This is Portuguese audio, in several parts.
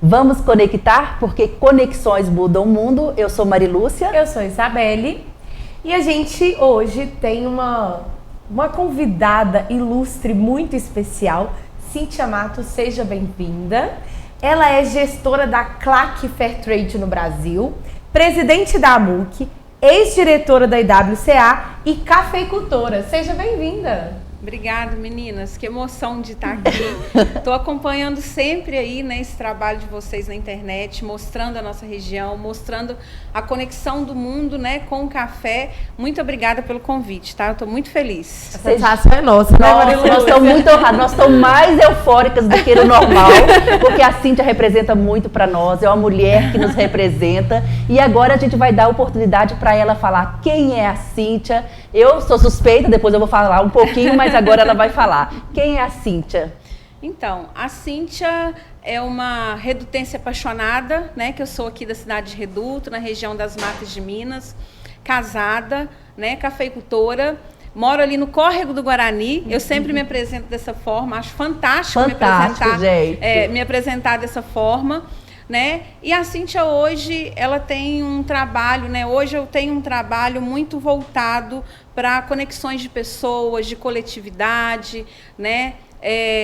Vamos conectar, porque conexões mudam o mundo. Eu sou Marilúcia. Eu sou Isabelle. E a gente hoje tem uma convidada ilustre, muito especial. Cíntia Matos, seja bem-vinda. Ela é gestora da CLAC Fairtrade no Brasil, presidente da AMUC, ex-diretora da IWCA e cafeicultora. Seja bem-vinda. Obrigada, meninas. Que emoção de estar aqui. Estou acompanhando sempre aí, né, esse trabalho de vocês na internet, mostrando a nossa região, mostrando a conexão do mundo, né, com o café. Muito obrigada pelo convite, tá? Eu estou muito feliz. A sensação é nossa, né, Marilúcia? Nós estamos muito honrados, nós estamos mais eufóricas do que o normal, porque a Cíntia representa muito para nós, é uma mulher que nos representa. E agora a gente vai dar a oportunidade para ela falar quem é a Cíntia. Eu sou suspeita, depois eu vou falar um pouquinho, mas agora ela vai falar. Quem é a Cíntia? Então, a Cíntia é uma redutense apaixonada, né? Que eu sou aqui da cidade de Reduto, na região das Matas de Minas, casada, né? Cafeicultora. Moro ali no Córrego do Guarani. Eu sempre me apresento dessa forma. Acho fantástico me apresentar dessa forma. Né? E a Cíntia hoje, ela tem um trabalho, né? Hoje eu tenho um trabalho muito voltado para conexões de pessoas, de coletividade, né?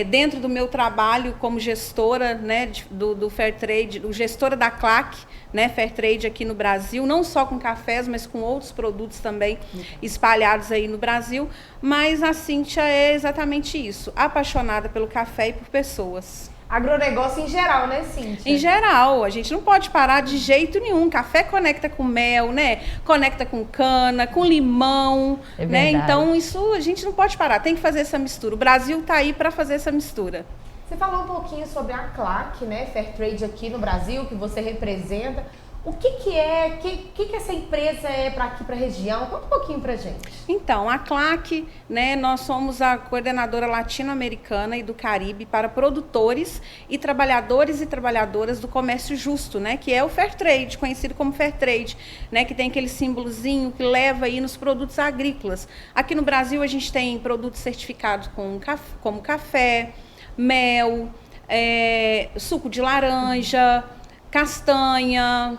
Dentro do meu trabalho como gestora, né, do Fairtrade, gestora da CLAC, né, Fairtrade aqui no Brasil, não só com cafés, mas com outros produtos também espalhados aí no Brasil. Mas a Cíntia é exatamente isso, apaixonada pelo café e por pessoas. Agronegócio em geral, né, Cíntia? Em geral, a gente não pode parar de jeito nenhum. Café conecta com mel, né? Conecta com cana, com limão, né? Então, isso a gente não pode parar, tem que fazer essa mistura. O Brasil está aí para fazer essa mistura. Você falou um pouquinho sobre a CLAC, né? Fairtrade aqui no Brasil, que você representa. O que essa empresa é para aqui, para a região? Conta um pouquinho para a gente. Então, a CLAC, né, nós somos a coordenadora latino-americana e do Caribe para produtores e trabalhadoras do comércio justo, né, que é o Fairtrade, conhecido como Fairtrade, né, que tem aquele símbolozinho que leva aí nos produtos agrícolas. Aqui no Brasil a gente tem produtos certificados como café, mel, suco de laranja, castanha,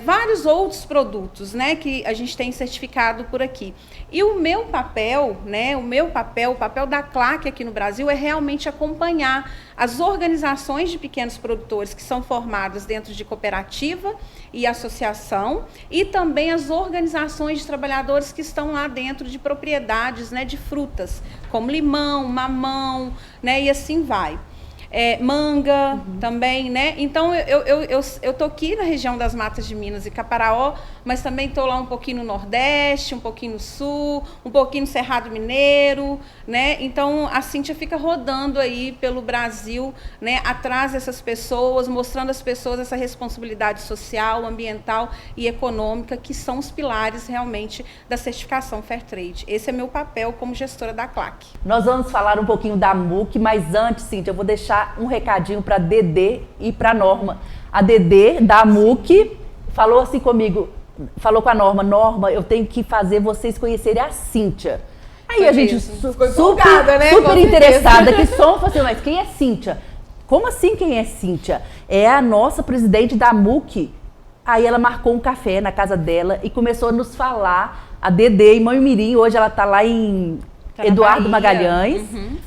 vários outros produtos, né, que a gente tem certificado por aqui. E o meu papel, né, o papel da CLAC aqui no Brasil é realmente acompanhar as organizações de pequenos produtores que são formadas dentro de cooperativa e associação, e também as organizações de trabalhadores que estão lá dentro de propriedades, né, de frutas, como limão, mamão, né, e assim vai. Manga também, né? Então, eu tô aqui na região das Matas de Minas e Caparaó, mas também tô lá um pouquinho no Nordeste, um pouquinho no Sul, um pouquinho no Cerrado Mineiro, né? Então, a Cíntia fica rodando aí pelo Brasil, né? Atrás dessas pessoas, mostrando às pessoas essa responsabilidade social, ambiental e econômica, que são os pilares, realmente, da certificação Fairtrade. Esse é meu papel como gestora da CLAC. Nós vamos falar um pouquinho da AMUC, mas antes, Cíntia, eu vou deixar um recadinho para Dedê e para Norma. A Dedê, da AMUC, falou assim comigo, falou com a Norma, eu tenho que fazer vocês conhecerem a Cíntia. Aí a gente super interessada, que som, assim, mas quem é Cíntia? Como assim quem é Cíntia? É a nossa presidente da AMUC. Aí ela marcou um café na casa dela e começou a nos falar, a Dedê em Moimirim, hoje ela está lá em Eduardo Magalhães,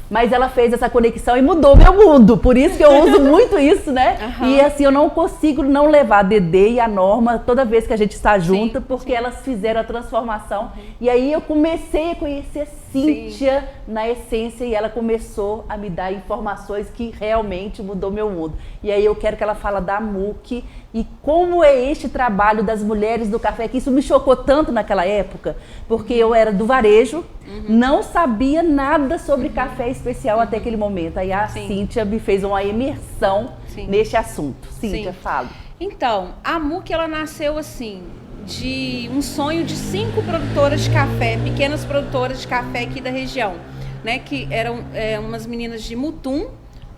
mas ela fez essa conexão e mudou meu mundo, por isso que eu uso muito isso, né? E assim, eu não consigo não levar a Dedê e a Norma toda vez que a gente está junto, porque elas fizeram a transformação. E aí eu comecei a conhecer a Cíntia na essência e ela começou a me dar informações que realmente mudou meu mundo. E aí eu quero que ela fale da AMUC e como é este trabalho das mulheres do café, que isso me chocou tanto naquela época, porque eu era do varejo, não sabia nada sobre café especial até aquele momento. Aí a Cíntia me fez uma imersão neste assunto. Cíntia, fala. Então, a AMUC, ela nasceu assim, de um sonho de 5 produtoras de café, pequenas produtoras de café aqui da região, né, que eram umas meninas de Mutum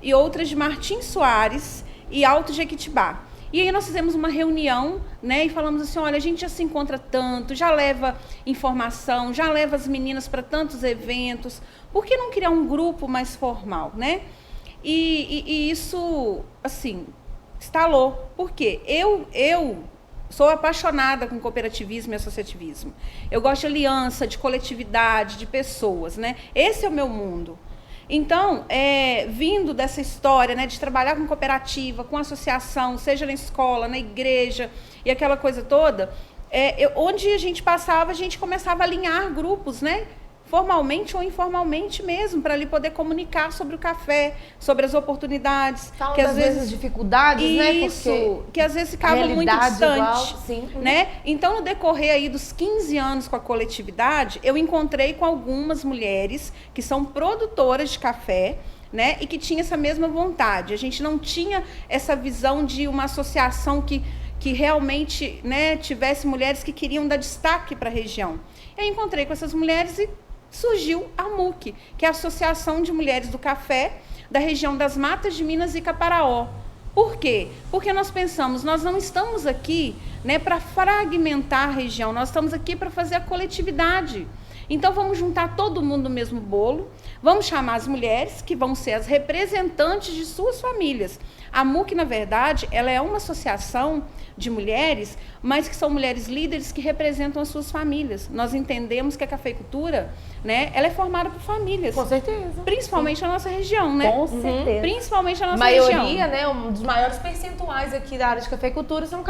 e outras de Martins Soares e Alto Jequitibá. E aí nós fizemos uma reunião, né, e falamos assim, olha, a gente já se encontra tanto, já leva informação, já leva as meninas para tantos eventos, por que não criar um grupo mais formal, né? E isso, assim, instalou. Por quê? Eu sou apaixonada com cooperativismo e associativismo. Eu gosto de aliança, de coletividade, de pessoas, né? Esse é o meu mundo. Então, vindo dessa história, né, de trabalhar com cooperativa, com associação, seja na escola, na igreja e aquela coisa toda, onde a gente passava, a gente começava a alinhar grupos, né? Formalmente ou informalmente mesmo, para ali poder comunicar sobre o café, sobre as oportunidades. Falando que às vezes dificuldades, isso, né? Porque que às vezes ficava muito distante, igual, sim. né? Então, no decorrer aí dos 15 anos com a coletividade, eu encontrei com algumas mulheres que são produtoras de café, né? E que tinham essa mesma vontade. A gente não tinha essa visão de uma associação que realmente, né, tivesse mulheres que queriam dar destaque para a região. Eu encontrei com essas mulheres e surgiu a AMUC, que é a Associação de Mulheres do Café da região das Matas de Minas e Caparaó. Por quê? Porque nós pensamos, nós não estamos aqui, né, para fragmentar a região, nós estamos aqui para fazer a coletividade. Então, vamos juntar todo mundo no mesmo bolo, vamos chamar as mulheres, que vão ser as representantes de suas famílias. A AMUC, na verdade, ela é uma associação de mulheres, mas que são mulheres líderes que representam as suas famílias. Nós entendemos que a cafeicultura, né, ela é formada por famílias. Com certeza. Principalmente na nossa região, né? Com certeza. Principalmente na nossa região. Maioria, né, um dos maiores percentuais aqui da área de cafeicultura são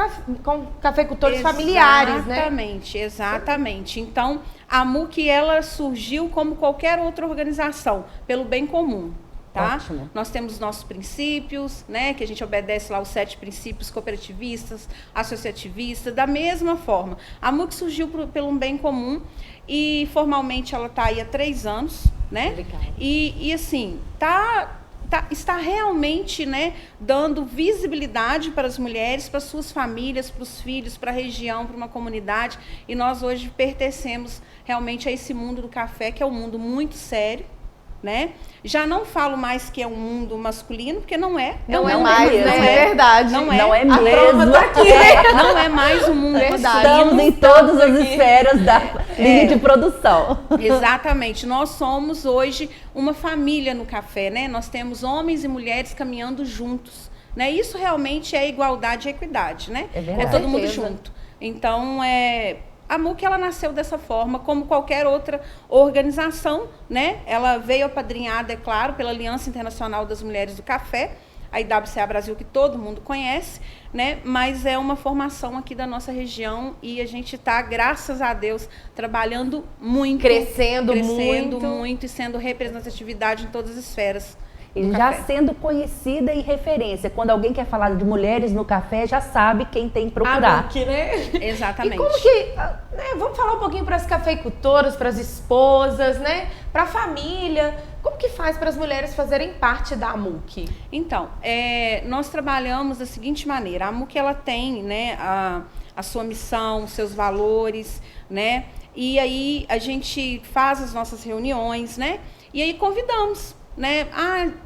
cafeicultores familiares, né? Exatamente, exatamente. Então, a AMUC, ela surgiu como qualquer outra organização, pelo bem comum. Tá? Ótimo. Nós temos os nossos princípios, né, que a gente obedece lá os 7 princípios cooperativistas, associativistas, da mesma forma. A AMUC surgiu pelo bem comum e formalmente ela está aí há 3 anos, né? E assim, está realmente, né, dando visibilidade para as mulheres, para suas famílias, para os filhos, para a região, para uma comunidade. E nós hoje pertencemos realmente a esse mundo do café, que é um mundo muito sério, né? Já não falo mais que é um mundo masculino, porque não é. Não é mais, né? É verdade. Não é. Não é A prova mesmo. tá aqui. Não é mais um mundo Verdade. masculino. Estamos em todas as esferas da linha de produção. Exatamente. Nós somos hoje uma família no café, né? Nós temos homens e mulheres caminhando juntos, né? Isso realmente é igualdade e equidade, né? É verdade. É todo mundo Com certeza. junto. Então, a AMUC, ela nasceu dessa forma, como qualquer outra organização, né? Ela veio apadrinhada, é claro, pela Aliança Internacional das Mulheres do Café, a IWCA Brasil, que todo mundo conhece, né? Mas é uma formação aqui da nossa região e a gente está, graças a Deus, trabalhando muito. Crescendo muito e sendo representatividade em todas as esferas. E já sendo conhecida e referência. Quando alguém quer falar de mulheres no café, já sabe quem tem que procurar. AMUC, né? Exatamente. E como que, né, vamos falar um pouquinho para as cafeicultoras, para as esposas, né? Para a família. Como que faz para as mulheres fazerem parte da AMUC? Então, nós trabalhamos da seguinte maneira. A AMUC, ela tem, né, a sua missão, os seus valores, né? E aí a gente faz as nossas reuniões, né? E aí convidamos, né?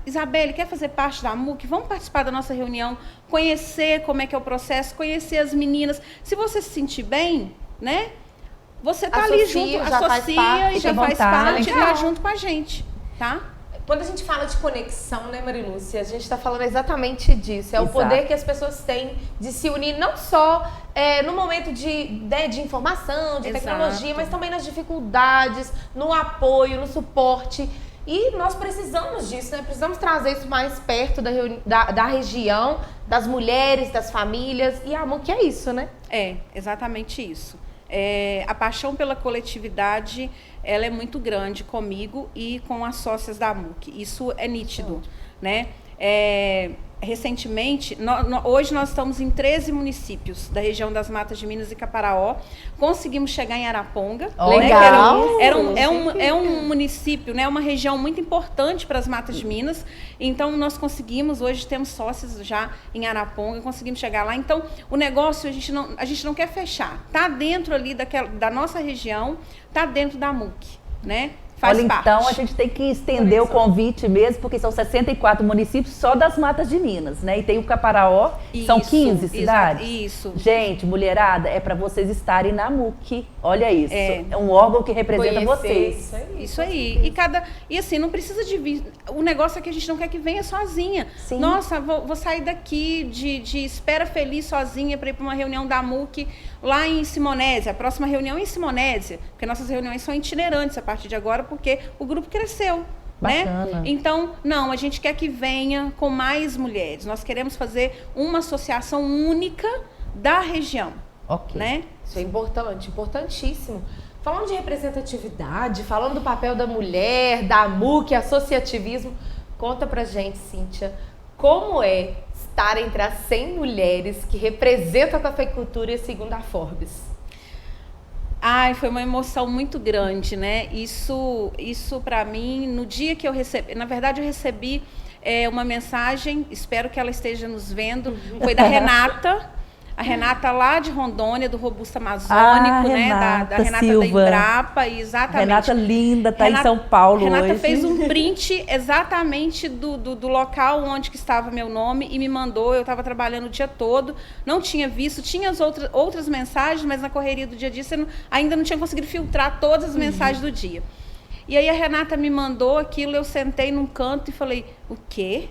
Isabelle, quer fazer parte da AMUC? Vamos participar da nossa reunião, conhecer como é que é o processo, conhecer as meninas. Se você se sentir bem, né? Você tá ali junto, associa e já faz parte e tá junto com a gente, tá? Quando a gente fala de conexão, né, Marilúcia, a gente está falando exatamente disso. É o poder que as pessoas têm de se unir, não só no momento de informação, de tecnologia, mas também nas dificuldades, no apoio, no suporte. E nós precisamos disso, né? Precisamos trazer isso mais perto da região, das mulheres, das famílias. E a AMUC é isso, né? É, exatamente isso. A paixão pela coletividade, ela é muito grande comigo e com as sócias da AMUC. Isso é nítido, né? Recentemente, hoje nós estamos em 13 municípios da região das Matas de Minas e Caparaó. Conseguimos chegar em Araponga. Legal! Né, é um município, né, uma região muito importante para as Matas de Minas. Então, nós conseguimos, hoje temos sócios já em Araponga, conseguimos chegar lá. Então, o negócio a gente não quer fechar. Está dentro ali da nossa região, está dentro da AMUC, né? faz Olha, parte. então a gente tem que estender o convite mesmo, porque são 64 municípios só das Matas de Minas, né? E tem o Caparaó, são 15 cidades. Isso. Gente, mulherada, é para vocês estarem na MUC. Olha isso. É um órgão que representa vocês. Isso aí. E assim, não precisa de vir. O negócio é que a gente não quer que venha sozinha. Sim. Nossa, vou sair daqui de espera feliz sozinha para ir para uma reunião da MUC lá em Simonésia. A próxima reunião é em Simonésia, porque nossas reuniões são itinerantes a partir de agora, porque o grupo cresceu. Bacana. Né? Então, não, a gente quer que venha com mais mulheres. Nós queremos fazer uma associação única da região. Ok. Né? Isso é importante, importantíssimo. Falando de representatividade, falando do papel da mulher, da MUC, associativismo, conta pra gente, Cíntia, como é estar entre as 100 mulheres que representam a cafeicultura segundo a Forbes? Ai, foi uma emoção muito grande, né? Isso para mim, no dia que eu recebi, na verdade eu recebi uma mensagem, espero que ela esteja nos vendo, foi da Renata. A Renata lá de Rondônia, do Robusto Amazônico, né? Da Renata Silva. Da Embrapa, exatamente. Renata linda, tá em São Paulo Renata hoje. fez um print exatamente do local onde que estava meu nome e me mandou. Eu estava trabalhando o dia todo, não tinha visto, tinha as outras mensagens, mas na correria do dia a dia ainda não tinha conseguido filtrar todas as mensagens do dia. E aí a Renata me mandou aquilo, eu sentei num canto e falei, o quê?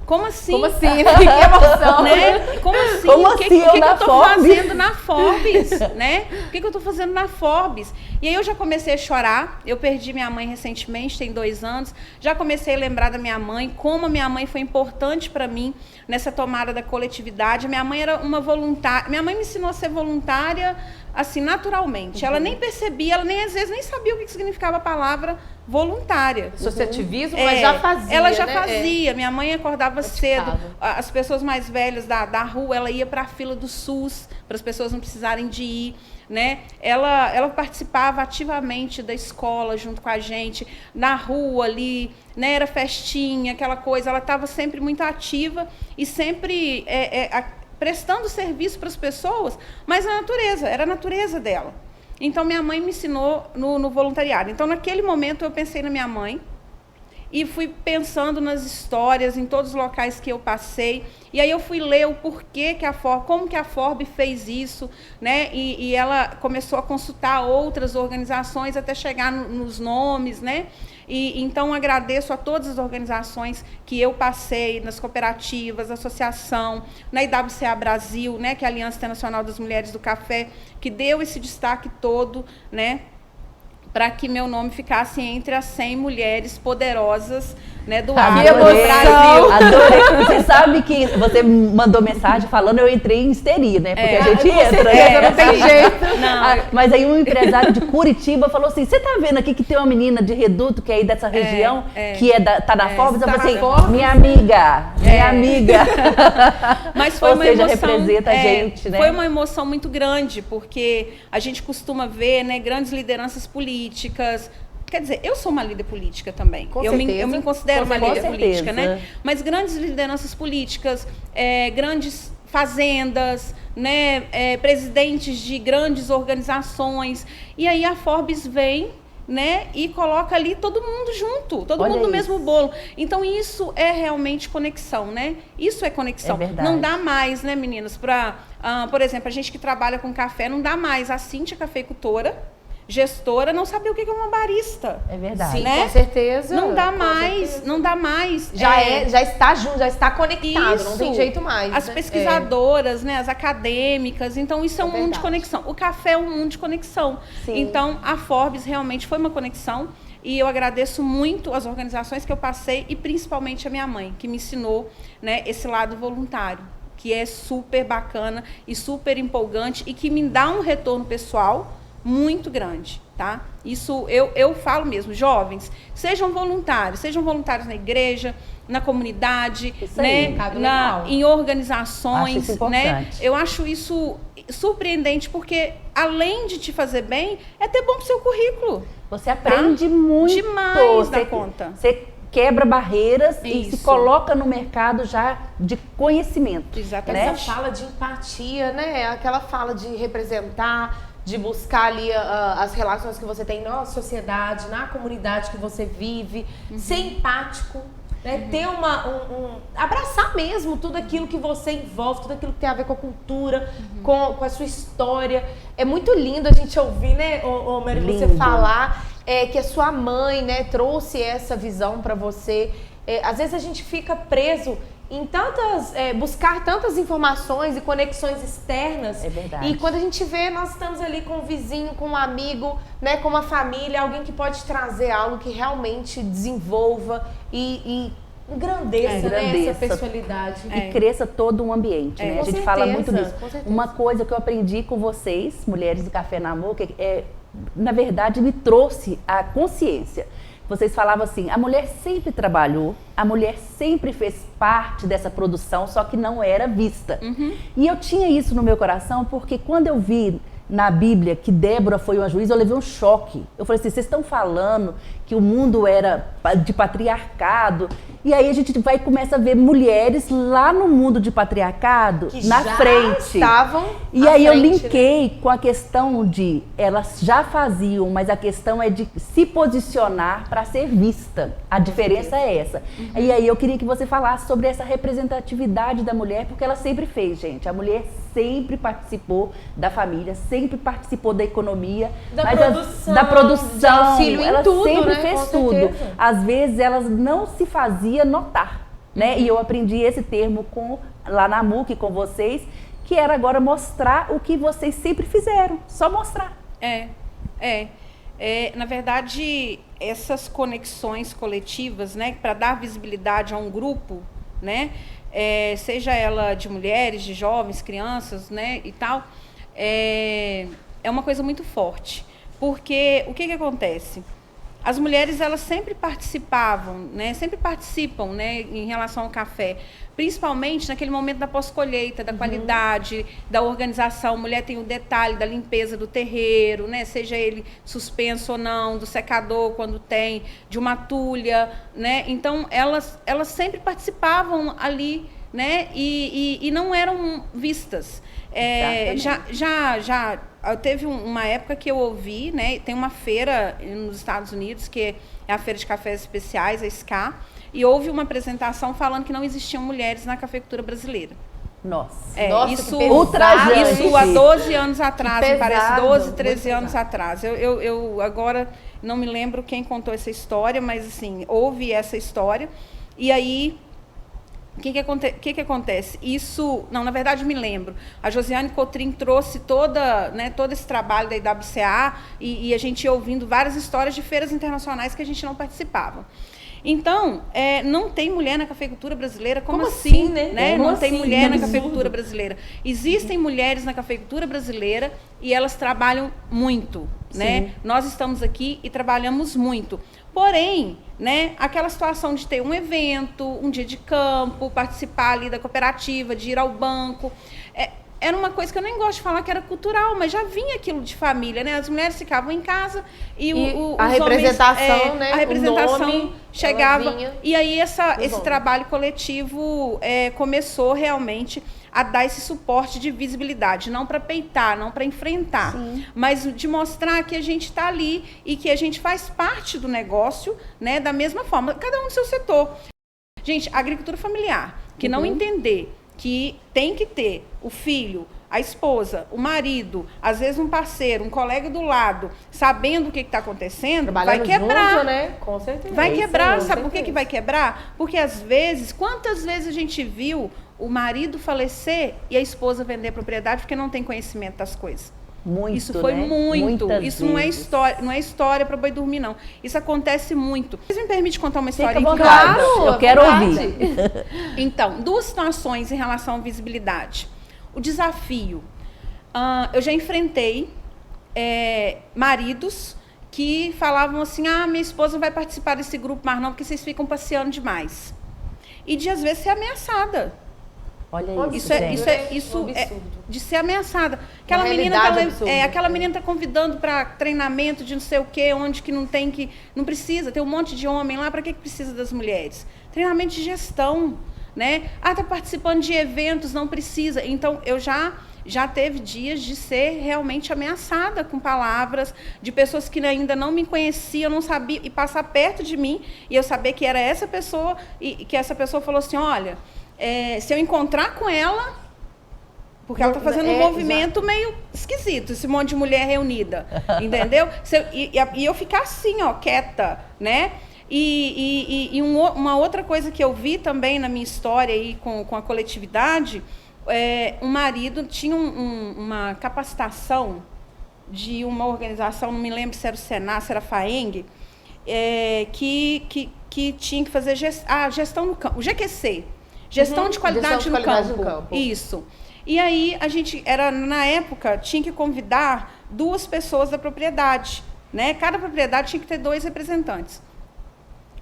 Como assim? Como assim? Que emoção. Né? Como assim? Como O que assim eu na tô Forbes? fazendo na Forbes? Né? O que eu tô fazendo na Forbes? E aí eu já comecei a chorar. Eu perdi minha mãe recentemente, tem 2 anos. Já comecei a lembrar da minha mãe, como a minha mãe foi importante para mim nessa tomada da coletividade. Minha mãe era uma voluntária. Minha mãe me ensinou a ser voluntária assim, naturalmente. Ela nem percebia, ela nem às vezes nem sabia o que significava a palavra voluntária. Associativismo, mas já fazia, ela já né? fazia. Minha mãe acordava cedo. As pessoas mais velhas da rua, ela ia para a fila do SUS, para as pessoas não precisarem de ir. Né? Ela participava ativamente da escola junto com a gente, na rua ali, né? Era festinha, aquela coisa. Ela estava sempre muito ativa e sempre prestando serviço para as pessoas, mas na natureza, era a natureza dela. Então, minha mãe me ensinou no voluntariado. Então, naquele momento, eu pensei na minha mãe e fui pensando nas histórias, em todos os locais que eu passei. E aí eu fui ler o porquê como que a Forbes fez isso, né? E ela começou a consultar outras organizações até chegar nos nomes, né? E então agradeço a todas as organizações que eu passei, nas cooperativas, associação, na IWCA Brasil, né? Que é a Aliança Internacional das Mulheres do Café, que deu esse destaque todo, né? Para que meu nome ficasse entre as 100 mulheres poderosas, né, do agro do Brasil. Adorei. Você sabe que você mandou mensagem falando, eu entrei em histeria, né? Porque a gente entra, né? Não tem jeito. Não. Mas aí um empresário de Curitiba falou assim, você tá vendo aqui que tem uma menina de Reduto, que é aí dessa região, que tá na Forbes? Eu falei assim, minha amiga. Mas foi uma emoção, representa a gente, né? Foi uma emoção muito grande, porque a gente costuma ver, né, grandes lideranças políticas. Quer dizer, eu sou uma líder política também. Eu me considero uma líder política, né? Mas grandes lideranças políticas, grandes fazendas, né, presidentes de grandes organizações. E aí a Forbes vem, né, e coloca ali todo mundo junto, todo mundo no mesmo bolo. Então isso é realmente conexão, né? Isso é conexão. É verdade. Não dá mais, né, meninas, por exemplo, a gente que trabalha com café, não dá mais. A Cíntia, cafeicultora, gestora, não saber o que é uma barista. É verdade. Sim, né? com certeza. Não dá mais, não dá mais. Já está junto, já está conectado, Isso. não tem jeito mais. As pesquisadoras, né, as acadêmicas, então isso é um mundo de conexão. O café é um mundo de conexão. Sim. Então a Forbes realmente foi uma conexão e eu agradeço muito as organizações que eu passei e principalmente a minha mãe, que me ensinou, né, esse lado voluntário, que é super bacana e super empolgante e que me dá um retorno pessoal muito grande, tá? Isso eu falo mesmo, jovens, sejam voluntários na igreja, na comunidade, isso né? aí, em organizações, acho isso né? importante. Eu acho isso surpreendente, porque além de te fazer bem, é até bom pro seu currículo. Você aprende muito. Demais da conta. Você quebra barreiras e Isso. se coloca no mercado já de conhecimento. Exatamente. Essa fala de empatia, né? Aquela fala de representar, de buscar ali as relações que você tem na sociedade, na comunidade que você vive, ser empático, né? Ter abraçar mesmo tudo aquilo que você envolve, tudo aquilo que tem a ver com a cultura, com a sua história. É muito lindo a gente ouvir, né, Mary, você falar que a sua mãe, né, trouxe essa visão para você. Às vezes a gente fica preso em buscar tantas informações e conexões externas. É verdade. E quando a gente vê, nós estamos ali com um vizinho, com um amigo, né, com uma família, alguém que pode trazer algo que realmente desenvolva e engrandeça, né, essa personalidade. E cresça todo um ambiente, né? A gente fala muito nisso. Uma coisa que eu aprendi com vocês, mulheres do Café na Moca, na verdade, me trouxe a consciência. Vocês falavam assim, a mulher sempre trabalhou, a mulher sempre fez parte dessa produção, só que não era vista. E eu tinha isso no meu coração, porque quando eu vi na Bíblia que Débora foi uma juíza, eu levei um choque. Eu falei assim, vocês estão falando que o mundo era de patriarcado, e aí a gente vai e começa a ver mulheres lá no mundo de patriarcado, que na já frente. Estavam e aí eu frente, linkei, né, com a questão de, elas já faziam, mas a questão é de se posicionar para ser vista. A diferença é essa. E aí eu queria que você falasse sobre essa representatividade da mulher, porque ela sempre fez, gente. A mulher sempre participou da família, sempre participou da economia, da produção, de auxílio em ela tudo, sempre né? fez Com tudo. certeza. Às vezes elas não se fazia notar, né? E eu aprendi esse termo lá na MUC com vocês, que era agora mostrar o que vocês sempre fizeram, só mostrar. Na verdade, essas conexões coletivas, né, para dar visibilidade a um grupo, né, seja ela de mulheres, de jovens, crianças, né, e tal, é uma coisa muito forte. Porque o que acontece? As mulheres, elas sempre participavam, né, sempre participam, né, em relação ao café, principalmente naquele momento da pós-colheita, da qualidade, da organização. A mulher tem o detalhe da limpeza do terreiro, né, seja ele suspenso ou não, do secador quando tem, de uma tulha, né? Então elas sempre participavam ali, né, e não eram vistas. Já teve uma época que eu ouvi, né, tem uma feira nos Estados Unidos, que é a Feira de Cafés Especiais, a SCA, e houve uma apresentação falando que não existiam mulheres na cafeicultura brasileira. Nossa, isso ultrajante. há 12 anos atrás, me parece, 12, 13 muito anos atrás. Eu agora não me lembro quem contou essa história, mas assim, houve essa história. E aí, o que acontece? Isso, não, na verdade me lembro. A Josiane Cotrim trouxe todo esse trabalho da IWCA e a gente ia ouvindo várias histórias de feiras internacionais que a gente não participava. Então, não tem mulher na cafeicultura brasileira? Como assim, né? Não tem mulher na cafeicultura brasileira. Existem mulheres na cafeicultura brasileira e elas trabalham muito, né? Nós estamos aqui e trabalhamos muito. Porém, né, aquela situação de ter um evento, um dia de campo, participar ali da cooperativa, de ir ao banco, era uma coisa que eu nem gosto de falar que era cultural, mas já vinha aquilo de família, né? As mulheres ficavam em casa e a representação, homens, né? A representação o nome, chegava. E aí esse trabalho coletivo começou realmente a dar esse suporte de visibilidade, não para peitar, não para enfrentar, mas de mostrar que a gente está ali e que a gente faz parte do negócio, né? Da mesma forma, cada um no seu setor. Gente, a agricultura familiar, que não entender que tem que ter o filho, a esposa, o marido, às vezes um parceiro, um colega do lado, sabendo o que está acontecendo, vai quebrar. Junto, né? Com certeza. Vai quebrar, sabe por que vai quebrar? Porque às vezes, quantas vezes a gente viu o marido falecer e a esposa vender a propriedade porque não tem conhecimento das coisas? Muito, isso foi né? muito. Muitas isso não é vezes. história, não é história para boi dormir, não. Isso acontece muito. Vocês me permitem contar uma história? Claro, eu quero ouvir. Então, duas situações em relação à visibilidade. O desafio. Eu já enfrentei maridos que falavam assim, minha esposa não vai participar desse grupo mais não, porque vocês ficam passeando demais. E de às vezes ser ameaçada. Olha Isso é de ser ameaçada. Aquela menina está convidando para treinamento de não sei o quê, onde que não precisa, tem um monte de homem lá, para que precisa das mulheres? Treinamento de gestão, né? Está participando de eventos, não precisa. Então, eu já já teve dias de ser realmente ameaçada com palavras, de pessoas que ainda não me conheciam, não sabia, e passar perto de mim, e eu saber que era essa pessoa, e que essa pessoa falou assim, olha, se eu encontrar com ela, porque ela está fazendo um movimento meio esquisito, esse monte de mulher reunida, entendeu? E eu ficar assim, ó, quieta, né? Uma outra coisa que eu vi também na minha história aí com a coletividade, um marido tinha uma capacitação de uma organização, não me lembro se era o Senar, se era a FAENG, que tinha que fazer gestão no campo, o GQC, gestão de qualidade no campo. Isso. E aí a gente na época tinha que convidar 2 pessoas da propriedade, né? Cada propriedade tinha que ter 2 representantes.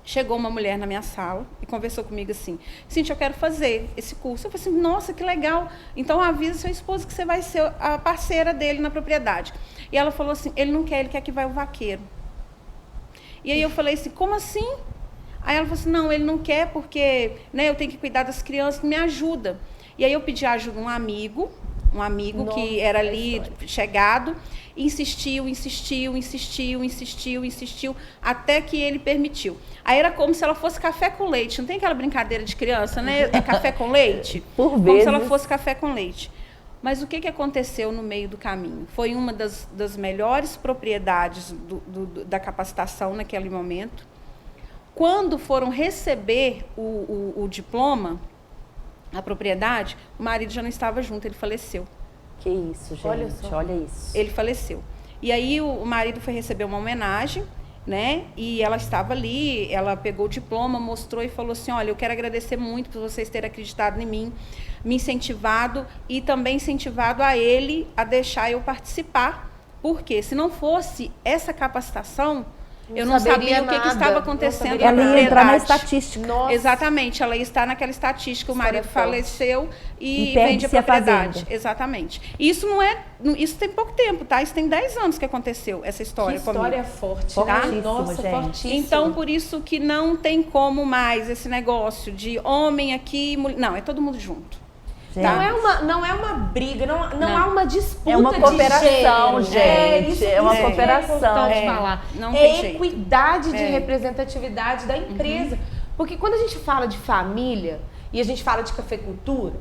Chegou uma mulher na minha sala e conversou comigo assim, Cíntia, eu quero fazer esse curso. Eu falei assim, nossa, que legal. Então avisa seu esposo que você vai ser a parceira dele na propriedade. E ela falou assim, ele não quer, ele quer que vá o vaqueiro. E aí eu falei assim, como assim? Aí ela falou assim, não, ele não quer porque, né, eu tenho que cuidar das crianças, me ajuda. E aí eu pedi ajuda a um amigo que era ali chegado, insistiu, até que ele permitiu. Aí era como se ela fosse café com leite. Não tem aquela brincadeira de criança, né? É café com leite? Por vezes. Como se ela fosse café com leite. Mas o que aconteceu no meio do caminho? Foi uma das melhores propriedades da capacitação naquele momento. Quando foram receber o diploma, a propriedade, o marido já não estava junto, ele faleceu. Que isso, gente, olha isso. Ele faleceu. E aí o marido foi receber uma homenagem, né? E ela estava ali, ela pegou o diploma, mostrou e falou assim, olha, eu quero agradecer muito por vocês terem acreditado em mim, me incentivado e também incentivado a ele a deixar eu participar. Porque se não fosse essa capacitação, eu não sabia o que estava acontecendo na propriedade. Ela ia entrar na estatística. Nossa. Exatamente, ela ia estar naquela estatística. O marido faleceu e vende a propriedade. Exatamente. E isso isso tem pouco tempo, tá? Isso tem 10 anos que aconteceu, essa história comigo. Que história forte, tá? Nossa, gente. fortíssima. Então, por isso que não tem como mais esse negócio de homem aqui, mulher. Não, é todo mundo junto. Tá? Não é uma briga, não há uma disputa de É uma cooperação, gênero. gente. É uma cooperação. É importante falar. Não tem equidade de representatividade da empresa. Porque quando a gente fala de família e a gente fala de cafeicultura,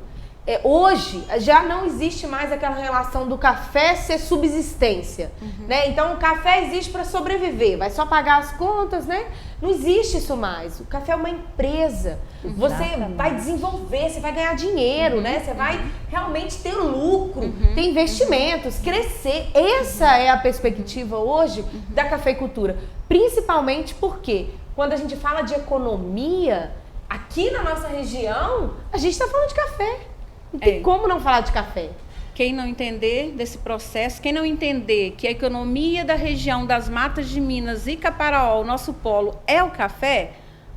hoje já não existe mais aquela relação do café ser subsistência, né? Então o café existe para sobreviver, vai só pagar as contas, né? Não existe isso mais. O café é uma empresa. Você vai desenvolver, você vai ganhar dinheiro, né? Você vai realmente ter lucro, ter investimentos, crescer. Essa é a perspectiva hoje da cafeicultura. Principalmente porque quando a gente fala de economia, aqui na nossa região, a gente está falando de café. Não tem como não falar de café. Quem não entender desse processo, quem não entender que a economia da região das Matas de Minas e Caparaó, o nosso polo, é o café,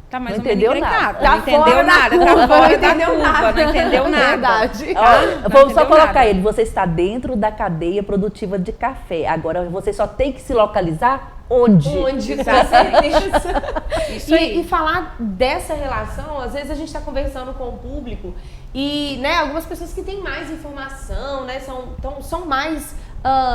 tá mais ou menos encrencado. Não entendeu nada. Tá fora da curva, não entendeu nada. Verdade. Vamos só colocar ele. Você está dentro da cadeia produtiva de café. Agora, você só tem que se localizar onde? Isso aí. E falar dessa relação, às vezes a gente está conversando com o público e, né, algumas pessoas que têm mais informação, né, são mais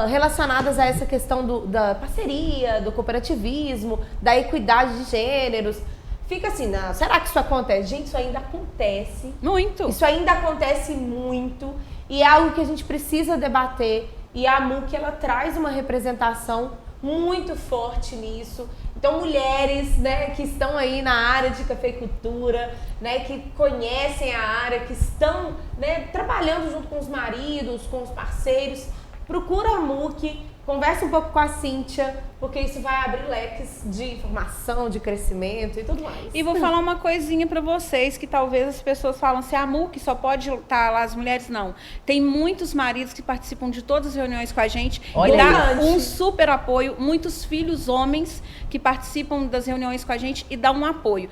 relacionadas a essa questão da parceria, do cooperativismo, da equidade de gêneros. Fica assim, não, será que isso acontece? Gente, isso ainda acontece. Muito. Isso ainda acontece muito e é algo que a gente precisa debater. E a MUC, ela traz uma representação muito forte nisso. Então, mulheres, né, que estão aí na área de cafeicultura, né, que conhecem a área, que estão, né, trabalhando junto com os maridos, com os parceiros, procura a MUC, conversa um pouco com a Cíntia, porque isso vai abrir leques de informação, de crescimento e tudo mais. E vou falar uma coisinha para vocês, que talvez as pessoas falam assim, a MUC só pode estar lá as mulheres. Não. Tem muitos maridos que participam de todas as reuniões com a gente. Olha, e dá um super apoio. Muitos filhos homens que participam das reuniões com a gente e dão um apoio.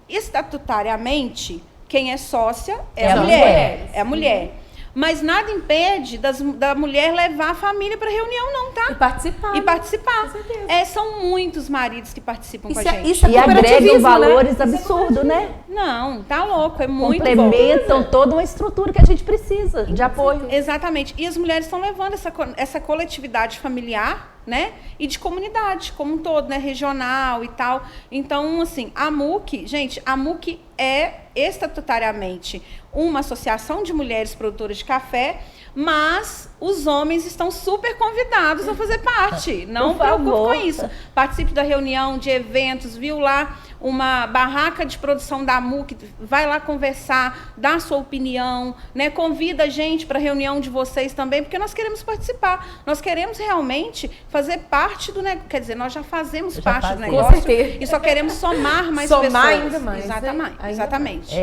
Estatutariamente, quem é sócia é a mulher. É a mulher. Mas nada impede da mulher levar a família para reunião, não, tá? E participar. E participar. Com certeza. São muitos maridos que participam com a Isso gente. isso é E agregam cooperativismo, valores né? absurdos, né? Não, tá louco, é muito bom. Complementam toda uma estrutura que a gente precisa de apoio. Exatamente. E as mulheres estão levando essa coletividade familiar, né? E de comunidade como um todo, né? Regional e tal. Então, assim, a MUC, gente, a MUC é estatutariamente uma associação de mulheres produtoras de café, mas os homens estão super convidados a fazer parte. Não preocupe com isso. Participe da reunião, de eventos, viu lá uma barraca de produção da MUC, vai lá conversar, dá a sua opinião, né? Convida a gente para a reunião de vocês também, porque nós queremos participar. Nós queremos realmente fazer parte do negócio. Quer dizer, nós já fazemos parte do negócio. Com certeza. E só queremos somar mais pessoas. Somar ainda mais. Exatamente. Né? Ainda Exatamente.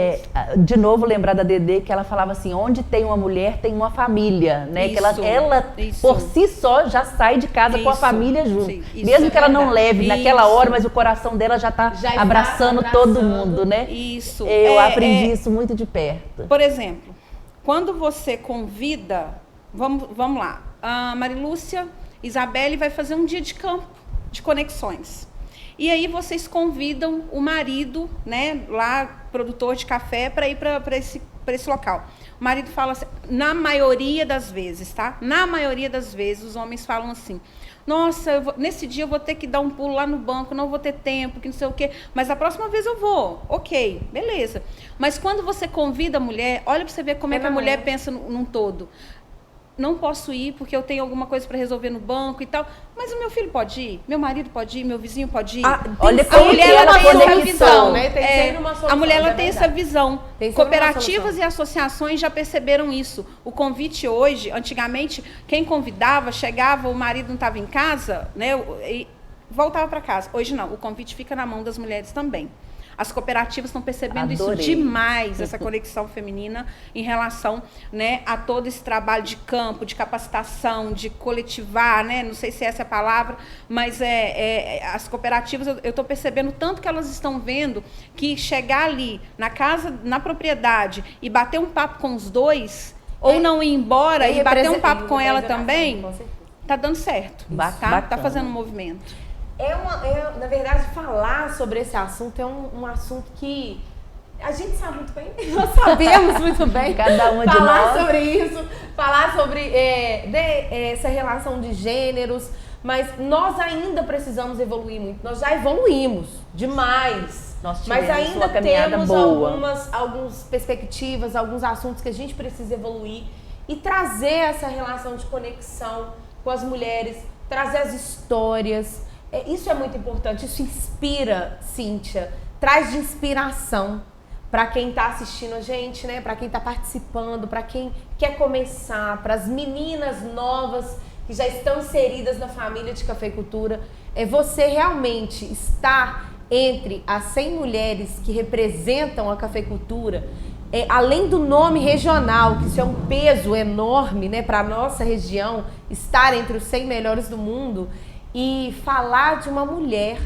De novo, lembrar da Dedê, que ela falava assim, onde tem uma mulher, tem uma família, né? Que ela por si só, já sai de casa com a família junto. Mesmo que ela não leve naquela hora, mas o coração dela já está abraçando todo mundo, né? Isso. Eu aprendi isso muito de perto. Por exemplo, quando você convida, vamos lá, a Marilúcia, Isabelle vai fazer um dia de campo, de conexões. E aí vocês convidam o marido, né, lá, produtor de café, para ir para esse local. O marido fala assim, na maioria das vezes, tá? Na maioria das vezes, os homens falam assim, nossa, nesse dia eu vou ter que dar um pulo lá no banco, não vou ter tempo, que não sei o quê, mas a próxima vez eu vou. Ok, beleza. Mas quando você convida a mulher, olha para você ver como é que a mulher pensa num todo. Não posso ir porque eu tenho alguma coisa para resolver no banco e tal. Mas o meu filho pode ir, meu marido pode ir, meu vizinho pode ir. Olha a mulher ela tem essa visão, né? Tem sempre uma solução, a mulher ela tem essa visão. Tem sempre Cooperativas e associações já perceberam isso. O convite hoje, antigamente, quem convidava, chegava, o marido não estava em casa, né? E voltava para casa. Hoje não, o convite fica na mão das mulheres também. As cooperativas estão percebendo isso demais, essa conexão feminina em relação, né, a todo esse trabalho de campo, de capacitação, de coletivar, né? Não sei se essa é a palavra, mas as cooperativas, eu estou percebendo tanto que elas estão vendo que chegar ali na casa, na propriedade e bater um papo com os dois, ou não ir embora e bater um papo com ela também, está dando certo. Tá fazendo um movimento. Na verdade, falar sobre esse assunto é um assunto que a gente sabe muito bem, nós sabemos muito bem. Cada uma de nós. Falar sobre isso, falar sobre essa relação de gêneros, mas nós ainda precisamos evoluir muito. Nós já evoluímos demais, mas ainda temos algumas perspectivas, alguns assuntos que a gente precisa evoluir e trazer essa relação de conexão com as mulheres, trazer as histórias. Isso é muito importante, isso inspira, Cíntia, traz de inspiração para quem está assistindo a gente, né? Para quem está participando, para quem quer começar, para as meninas novas que já estão inseridas na família de cafeicultura. Você realmente estar entre as 100 mulheres que representam a cafeicultura, além do nome regional, que isso é um peso enorme, né, para a nossa região, estar entre os 100 melhores do mundo. E falar de uma mulher,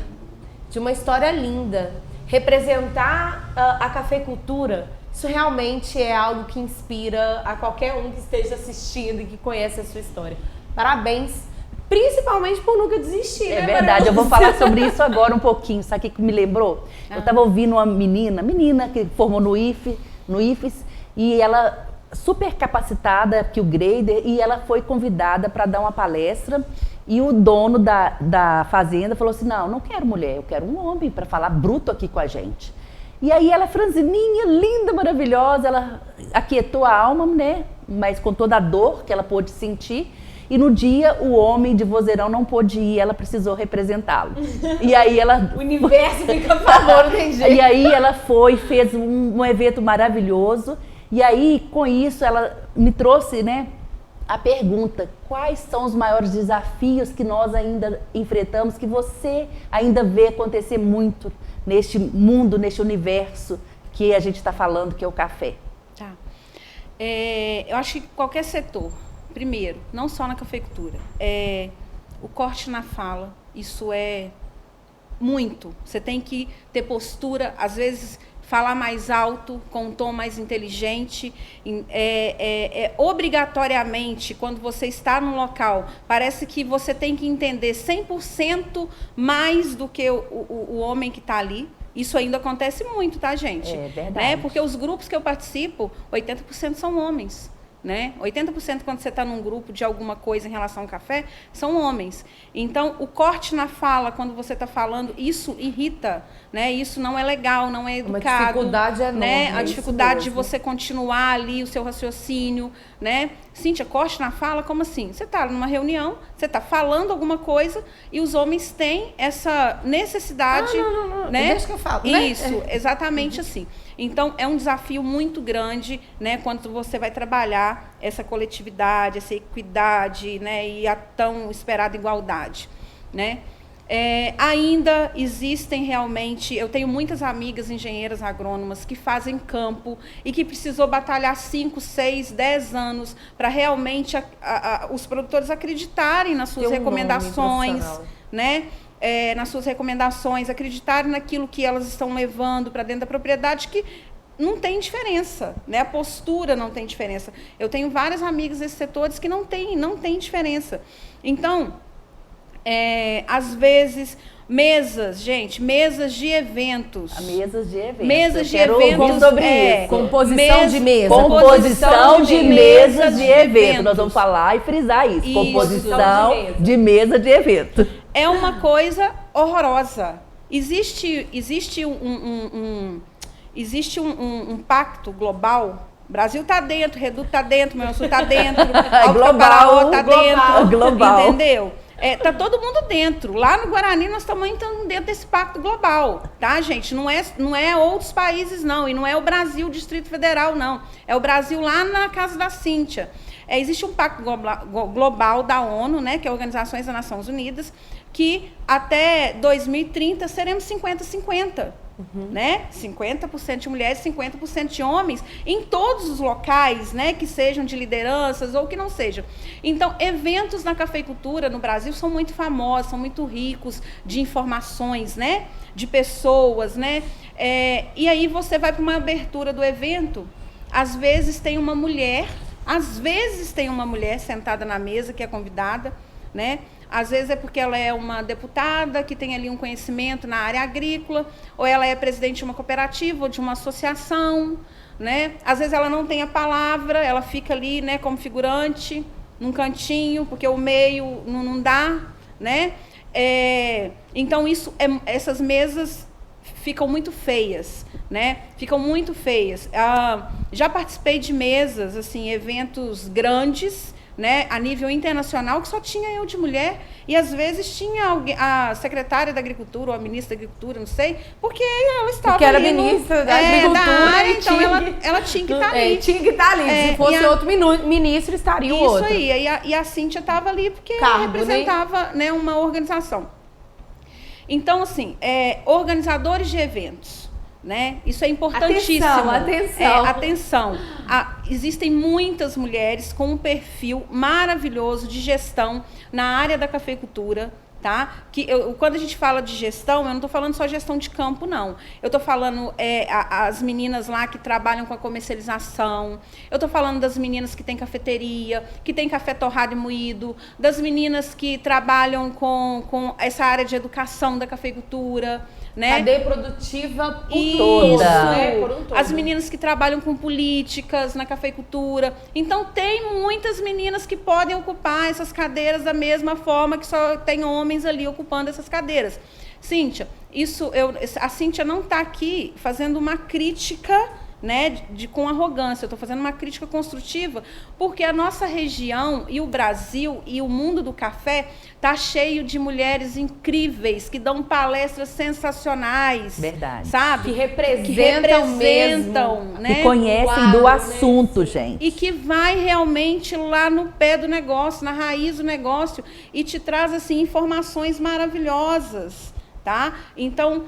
de uma história linda, representar a cafeicultura, isso realmente é algo que inspira a qualquer um que esteja assistindo e que conhece a sua história. Parabéns, principalmente por nunca desistir, né, verdade, eu vou falar sobre isso agora um pouquinho. Sabe o que me lembrou? Eu estava ouvindo uma menina que formou no IFES, e ela super capacitada, que o Grader, e ela foi convidada para dar uma palestra. E o dono da fazenda falou assim, não quero mulher, eu quero um homem para falar bruto aqui com a gente. E aí ela, franzininha, linda, maravilhosa, ela aquietou a alma, né? Mas com toda a dor que ela pôde sentir. E no dia, o homem de vozeirão não pôde ir, ela precisou representá-lo. E aí ela... O universo fica a favor, não tem jeito. E aí ela fez um evento maravilhoso. E aí, com isso, ela me trouxe, né, a pergunta, quais são os maiores desafios que nós ainda enfrentamos, que você ainda vê acontecer muito neste mundo, neste universo que a gente está falando, que é o café? Tá. Eu acho que qualquer setor, primeiro, não só na cafeicultura, o corte na fala, isso é muito. Você tem que ter postura, às vezes falar mais alto, com um tom mais inteligente. Obrigatoriamente, quando você está num local, parece que você tem que entender 100% mais do que o homem que está ali. Isso ainda acontece muito, tá, gente? É verdade. Né? Porque os grupos que eu participo, 80% são homens. Né? 80% quando você está num grupo de alguma coisa em relação ao café, são homens. Então, o corte na fala, quando você está falando, isso irrita, né? Isso não é legal, não é educado. Uma dificuldade enorme. Né? A dificuldade de você continuar ali o seu raciocínio, né? Cíntia, corte na fala, como assim? Você está numa reunião, você está falando alguma coisa e os homens têm essa necessidade, não. né? Deixa que eu falo, né? Isso, exatamente assim. Então, é um desafio muito grande, né, quando você vai trabalhar essa coletividade, essa equidade, né, e a tão esperada igualdade, né? Ainda existem realmente, eu tenho muitas amigas engenheiras agrônomas que fazem campo e que precisou batalhar 5, 6, 10 anos para realmente os produtores acreditarem nas suas recomendações, né? Nas suas recomendações, acreditarem naquilo que elas estão levando para dentro da propriedade, que não tem diferença, né? A postura não tem diferença. Eu tenho várias amigas desses setores que não tem diferença. Então, às vezes, mesas de eventos. Mesas de eventos. Mesas de eventos sobre isso. Composição de mesa. Composição de mesas de evento. Nós vamos falar e frisar isso. Composição de mesa de evento. É uma coisa horrorosa. Existe um pacto global. O Brasil está dentro, Reduto está dentro, Mercosul está dentro, global está dentro, global. Entendeu? Tá todo mundo dentro. Lá no Guarani nós estamos entrando dentro desse pacto global, tá, gente? Não é outros países, não. E não é o Brasil, o Distrito Federal, não. É o Brasil lá na casa da Cíntia. Existe um pacto global da ONU, né, que é a Organização das Nações Unidas, que até 2030 seremos 50-50. Né? 50% de mulheres, 50% de homens, em todos os locais, né, que sejam de lideranças ou que não sejam. Então, eventos na cafeicultura no Brasil são muito famosos, são muito ricos de informações, né, de pessoas, né? E aí você vai para uma abertura do evento, às vezes tem uma mulher sentada na mesa que é convidada, né? Às vezes é porque ela é uma deputada que tem ali um conhecimento na área agrícola, ou ela é presidente de uma cooperativa ou de uma associação, né? Às vezes ela não tem a palavra, ela fica ali, né, como figurante, num cantinho, porque o meio não dá, né? Então, essas mesas ficam muito feias, né? Ficam muito feias. Já participei de mesas, assim, eventos grandes, né, a nível internacional, que só tinha eu de mulher, e às vezes tinha a secretária da Agricultura ou a ministra da Agricultura, não sei, porque ela estava porque era ministra da Agricultura, da área, então ela tinha que estar ali. Tinha que estar ali. Se fosse outro ministro, estaria o outro. Isso aí. E a Cíntia estava ali porque ela representava, né, uma organização. Então, assim, organizadores de eventos, né? Isso é importantíssimo. Atenção. Existem muitas mulheres com um perfil maravilhoso de gestão na área da cafeicultura, tá? Quando a gente fala de gestão, eu não estou falando só gestão de campo, não. Eu estou falando as meninas lá que trabalham com a comercialização, eu estou falando das meninas que têm cafeteria, que têm café torrado e moído, das meninas que trabalham com essa área de educação da cafeicultura, né? Cadeia produtiva por todo. As meninas que trabalham com políticas na cafeicultura. Então, tem muitas meninas que podem ocupar essas cadeiras da mesma forma que só tem homens ali ocupando essas cadeiras. Cíntia, a Cíntia não está aqui fazendo uma crítica, né, com arrogância. Eu estou fazendo uma crítica construtiva, porque a nossa região e o Brasil e o mundo do café está cheio de mulheres incríveis, que dão palestras sensacionais. Verdade. Sabe? Que representam mesmo, né? Que conhecem do assunto, gente. E que vai realmente lá no pé do negócio, na raiz do negócio, e te traz, assim, informações maravilhosas. Tá? Então,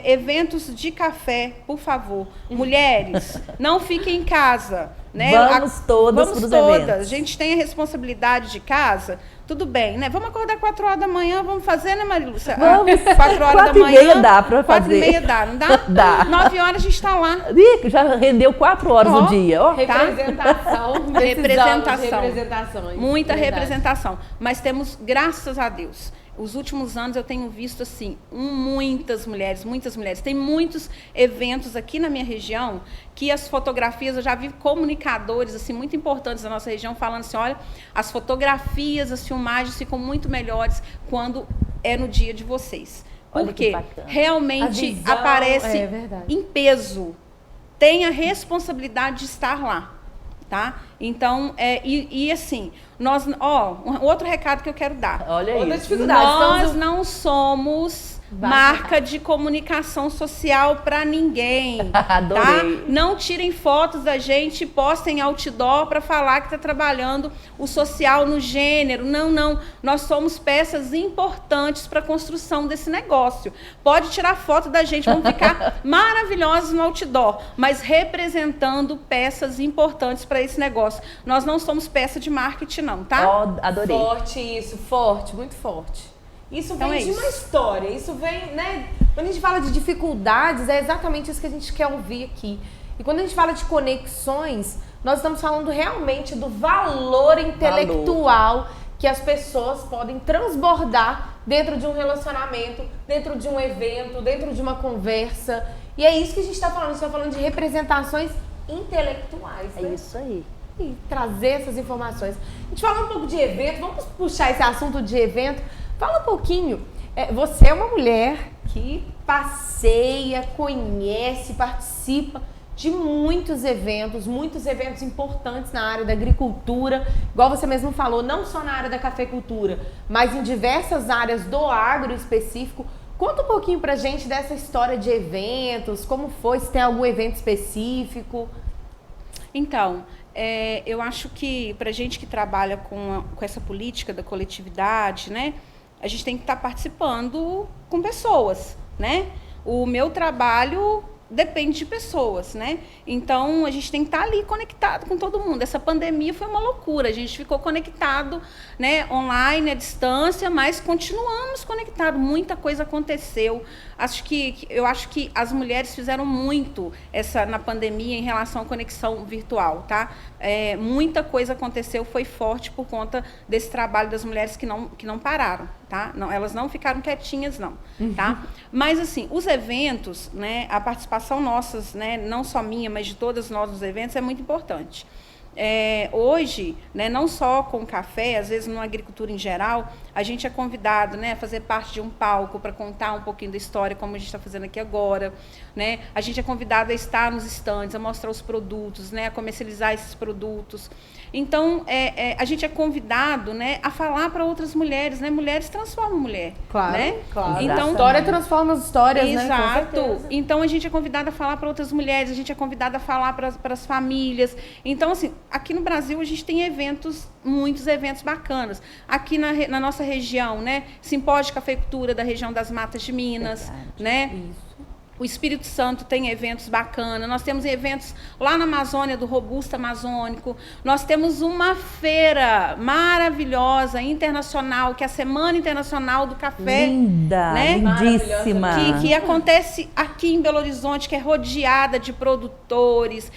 eventos de café, por favor. Mulheres, não fiquem em casa. Né? Vamos todas para os eventos. A gente tem a responsabilidade de casa. tudo bem, né? Vamos acordar 4 horas da manhã, vamos fazer, né, Marilúcia? Vamos. 4 horas da manhã. 4h30 dá pra fazer. 4h30 dá, não dá? Dá. 9 horas a gente está lá. Ih, já rendeu 4 horas Ó, no dia, ó. Representação. Representação. Representações. Muita Verdade. representação. Mas temos, graças a Deus, os últimos anos eu tenho visto, assim, muitas mulheres. Tem muitos eventos aqui na minha região que as fotografias, eu já vi comunicadores, assim, muito importantes da nossa região falando assim, olha, as fotografias, as filmagens ficam muito melhores quando é no dia de vocês. Olha que Porque bacana. A realmente visão, aparece é verdade. em peso. Tem a responsabilidade de estar lá. Tá? Então, assim, nós, um outro recado que eu quero dar. Olha Outra isso. dificuldade. Nós não somos marca de comunicação social para ninguém. Adorei. Tá? Não tirem fotos da gente e postem outdoor para falar que está trabalhando o social no gênero. Não, não. Nós somos peças importantes para a construção desse negócio. Pode tirar foto da gente, vamos ficar maravilhosos no outdoor, mas representando peças importantes para esse negócio. Nós não somos peça de marketing, não, tá? Ó, adorei. Forte isso, forte, muito forte. Isso Então vem é de isso. uma história, isso vem, né? Quando a gente fala de dificuldades, é exatamente isso que a gente quer ouvir aqui. E quando a gente fala de conexões, nós estamos falando realmente do valor intelectual que as pessoas podem transbordar dentro de um relacionamento, dentro de um evento, dentro de uma conversa. E é isso que a gente está falando. A gente está falando de representações intelectuais, É né? isso aí. E trazer essas informações. A gente fala um pouco de evento, vamos puxar esse assunto de evento. Fala um pouquinho. Você é uma mulher que passeia, conhece, participa de muitos eventos importantes na área da agricultura, igual você mesmo falou, não só na área da cafeicultura, mas em diversas áreas do agro específico. Conta um pouquinho pra gente dessa história de eventos, como foi, se tem algum evento específico. Então, eu acho que para a gente que trabalha com essa política da coletividade, né, a gente tem que estar participando com pessoas, né? O meu trabalho depende de pessoas, né? Então, a gente tem que estar ali conectado com todo mundo. Essa pandemia foi uma loucura. A gente ficou conectado, né, online, à distância, mas continuamos conectados. Muita coisa aconteceu. Eu acho que as mulheres fizeram muito na pandemia em relação à conexão virtual, tá? Muita coisa aconteceu, foi forte por conta desse trabalho das mulheres que não pararam, tá? Não, elas não ficaram quietinhas, não, tá? Mas, assim, os eventos, né, a participação nossas, né, não só minha, mas de todas nós nos eventos, é muito importante. Hoje, né, não só com o café, às vezes na agricultura em geral, a gente é convidado, né, a fazer parte de um palco para contar um pouquinho da história, como a gente está fazendo aqui agora, né? A gente é convidado a estar nos estandes, a mostrar os produtos, né, a comercializar esses produtos. Então, a gente é convidado, né, a falar para outras mulheres, né? Mulheres transformam mulher. Claro, né? claro. Então, História transforma as histórias, né? Com exato. certeza. Então, a gente é convidado a falar para outras mulheres, a gente é convidado a falar para as famílias. Então, assim, aqui no Brasil, a gente tem muitos eventos bacanas. Aqui na nossa região, né? Simpósio de Cafeicultura da região das Matas de Minas, né? Isso. O Espírito Santo tem eventos bacanas. Nós temos eventos lá na Amazônia, do Robusta Amazônico. Nós temos uma feira maravilhosa, internacional, que é a Semana Internacional do Café. Linda, né? lindíssima. Que acontece aqui em Belo Horizonte, que é rodeada de produtores,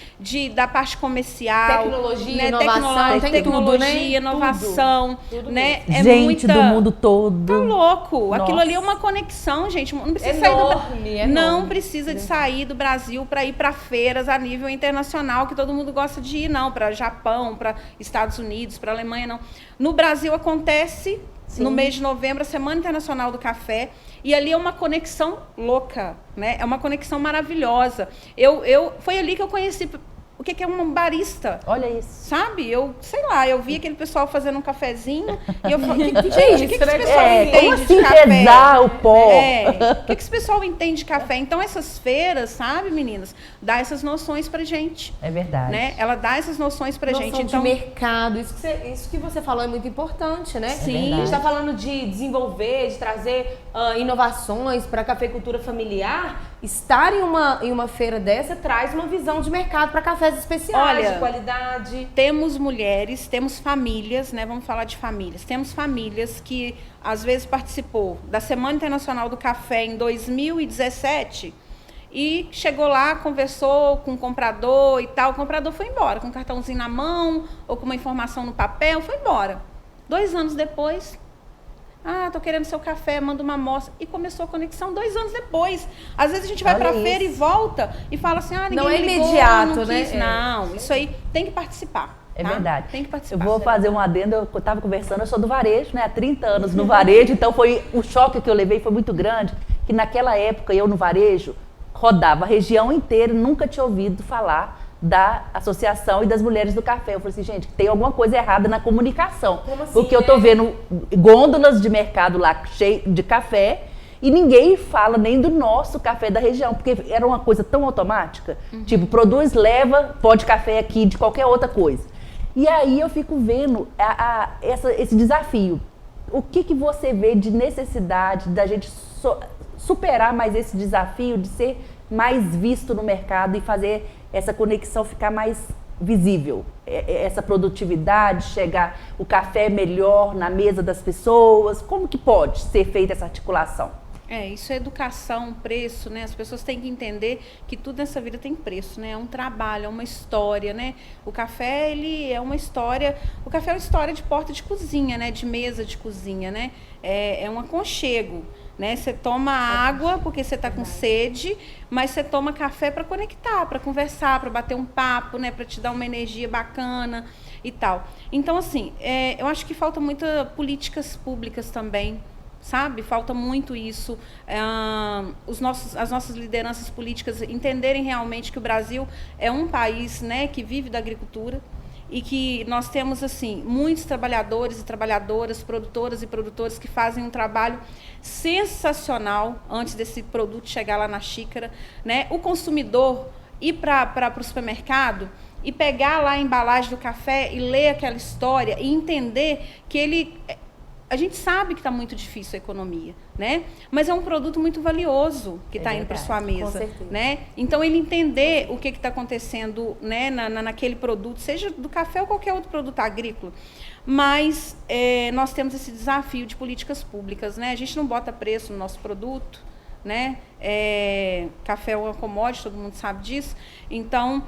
da parte comercial. Tecnologia, né? inovação, tem tecnologia, tudo, né? inovação. Tudo né? Gente do mundo todo. Tá louco. Aquilo Nossa. ali é uma conexão, gente. Não precisa Enorme, sair enorme. precisa de sair do Brasil para ir para feiras a nível internacional, que todo mundo gosta de ir, não. Para Japão, para Estados Unidos, para Alemanha, não. No Brasil acontece, no mês de novembro, a Semana Internacional do Café. E ali é uma conexão louca, né? É uma conexão maravilhosa. Foi ali que eu conheci o que é um barista. Olha isso. Sabe? Eu vi aquele pessoal fazendo um cafezinho e eu falei, gente, o que esse pessoal Como entende assim de café? pesar o pó? O que esse pessoal entende de café? Então, essas feiras, sabe, meninas, dá essas noções pra gente. É verdade. Né? Ela dá essas noções pra Noção gente. de Então, mercado, isso que você falou é muito importante, né? Sim. A gente está falando de desenvolver, de trazer inovações para a cafeicultura familiar, estar em uma feira dessa traz uma visão de mercado para cafés especiais, Olha, de qualidade. Temos mulheres, temos famílias, né? Vamos falar de famílias. Temos famílias que, às vezes, participou da Semana Internacional do Café em 2017 e chegou lá, conversou com o comprador e tal. O comprador foi embora, com um cartãozinho na mão ou com uma informação no papel, foi embora. 2 anos depois... tô querendo seu café, manda uma amostra. E começou a conexão 2 anos depois. Às vezes a gente vai pra feira e volta e fala assim, ninguém não é me ligou, imediato, não né? quis. Não, isso aí tem que participar. É tá? verdade. Tem que participar. Eu vou fazer um adendo, eu estava conversando, eu sou do varejo, né? Há 30 anos no varejo, então o choque que eu levei foi muito grande, que naquela época eu no varejo rodava a região inteira, nunca tinha ouvido falar da associação e das mulheres do café. Eu falei assim, gente, tem alguma coisa errada na comunicação. Como assim, porque eu tô vendo gôndolas de mercado lá cheio de café e ninguém fala nem do nosso café da região, porque era uma coisa tão automática. Tipo, produz, leva, pode café aqui de qualquer outra coisa. E aí eu fico vendo esse desafio. O que você vê de necessidade da gente superar mais esse desafio de ser mais visto no mercado e fazer essa conexão ficar mais visível, essa produtividade, chegar o café melhor na mesa das pessoas, como que pode ser feita essa articulação? Isso é educação, preço, né? As pessoas têm que entender que tudo nessa vida tem preço, né? É um trabalho, é uma história, né? O café, ele é uma história... O café é uma história de porta de cozinha, né? De mesa de cozinha, né? É um aconchego, né? Você toma água porque você está com sede, mas você toma café para conectar, para conversar, para bater um papo, né? Para te dar uma energia bacana e tal. Então, assim, eu acho que falta muitas políticas públicas também, sabe? Falta muito isso. As nossas lideranças políticas entenderem realmente que o Brasil é um país, né, que vive da agricultura e que nós temos, assim, muitos trabalhadores e trabalhadoras, produtoras e produtores que fazem um trabalho sensacional antes desse produto chegar lá na xícara, né? O consumidor ir para o supermercado e pegar lá a embalagem do café e ler aquela história e entender que ele... A gente sabe que está muito difícil a economia, né? Mas é um produto muito valioso que está indo para sua mesa, com certeza. né? Então ele entender o que está acontecendo, né, naquele produto, seja do café ou qualquer outro produto agrícola. Mas nós temos esse desafio de políticas públicas, né? A gente não bota preço no nosso produto, né? Café é uma commodity, todo mundo sabe disso. Então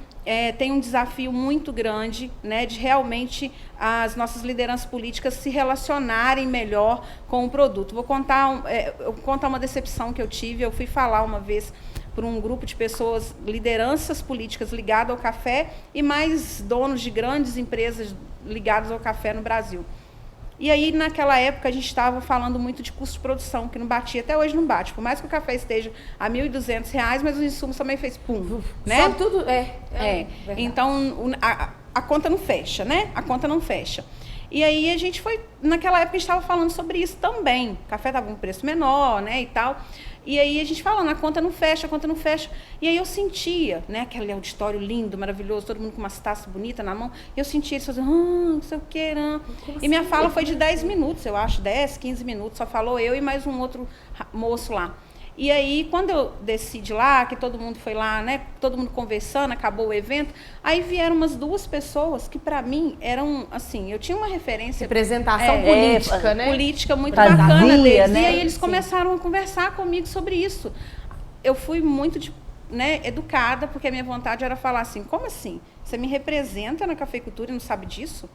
tem um desafio muito grande, né, de realmente as nossas lideranças políticas se relacionarem melhor com o produto. Vou contar uma decepção que eu tive. Eu fui falar uma vez para um grupo de pessoas, lideranças políticas ligadas ao café e mais donos de grandes empresas ligadas ao café no Brasil. E aí, naquela época, a gente estava falando muito de custo de produção, que não batia, até hoje não bate. Por mais que o café esteja a R$ 1.200, mas os insumos também fez pum, né? Só tudo Então, a conta não fecha, né? A conta não fecha. E aí, a gente foi... Naquela época, a gente estava falando sobre isso também. O café estava com um preço menor, né, e tal. E aí, a gente falando, a conta não fecha, a conta não fecha. E aí, eu sentia, né, aquele auditório lindo, maravilhoso, todo mundo com umas taças bonitas na mão. E eu sentia eles fazendo, não sei o que, E minha fala foi de 10 minutos, eu acho, 10, 15 minutos. Só falou eu e mais um outro moço lá. E aí, quando eu desci de lá, que todo mundo foi lá, né, todo mundo conversando, acabou o evento, aí vieram umas 2 pessoas que, para mim, eram, assim, eu tinha uma referência... Representação política, né? Política muito Vazia, bacana deles. né? E aí eles começaram a conversar comigo sobre isso. Eu fui muito, educada, porque a minha vontade era falar assim, como assim? Você me representa na cafeicultura e não sabe disso?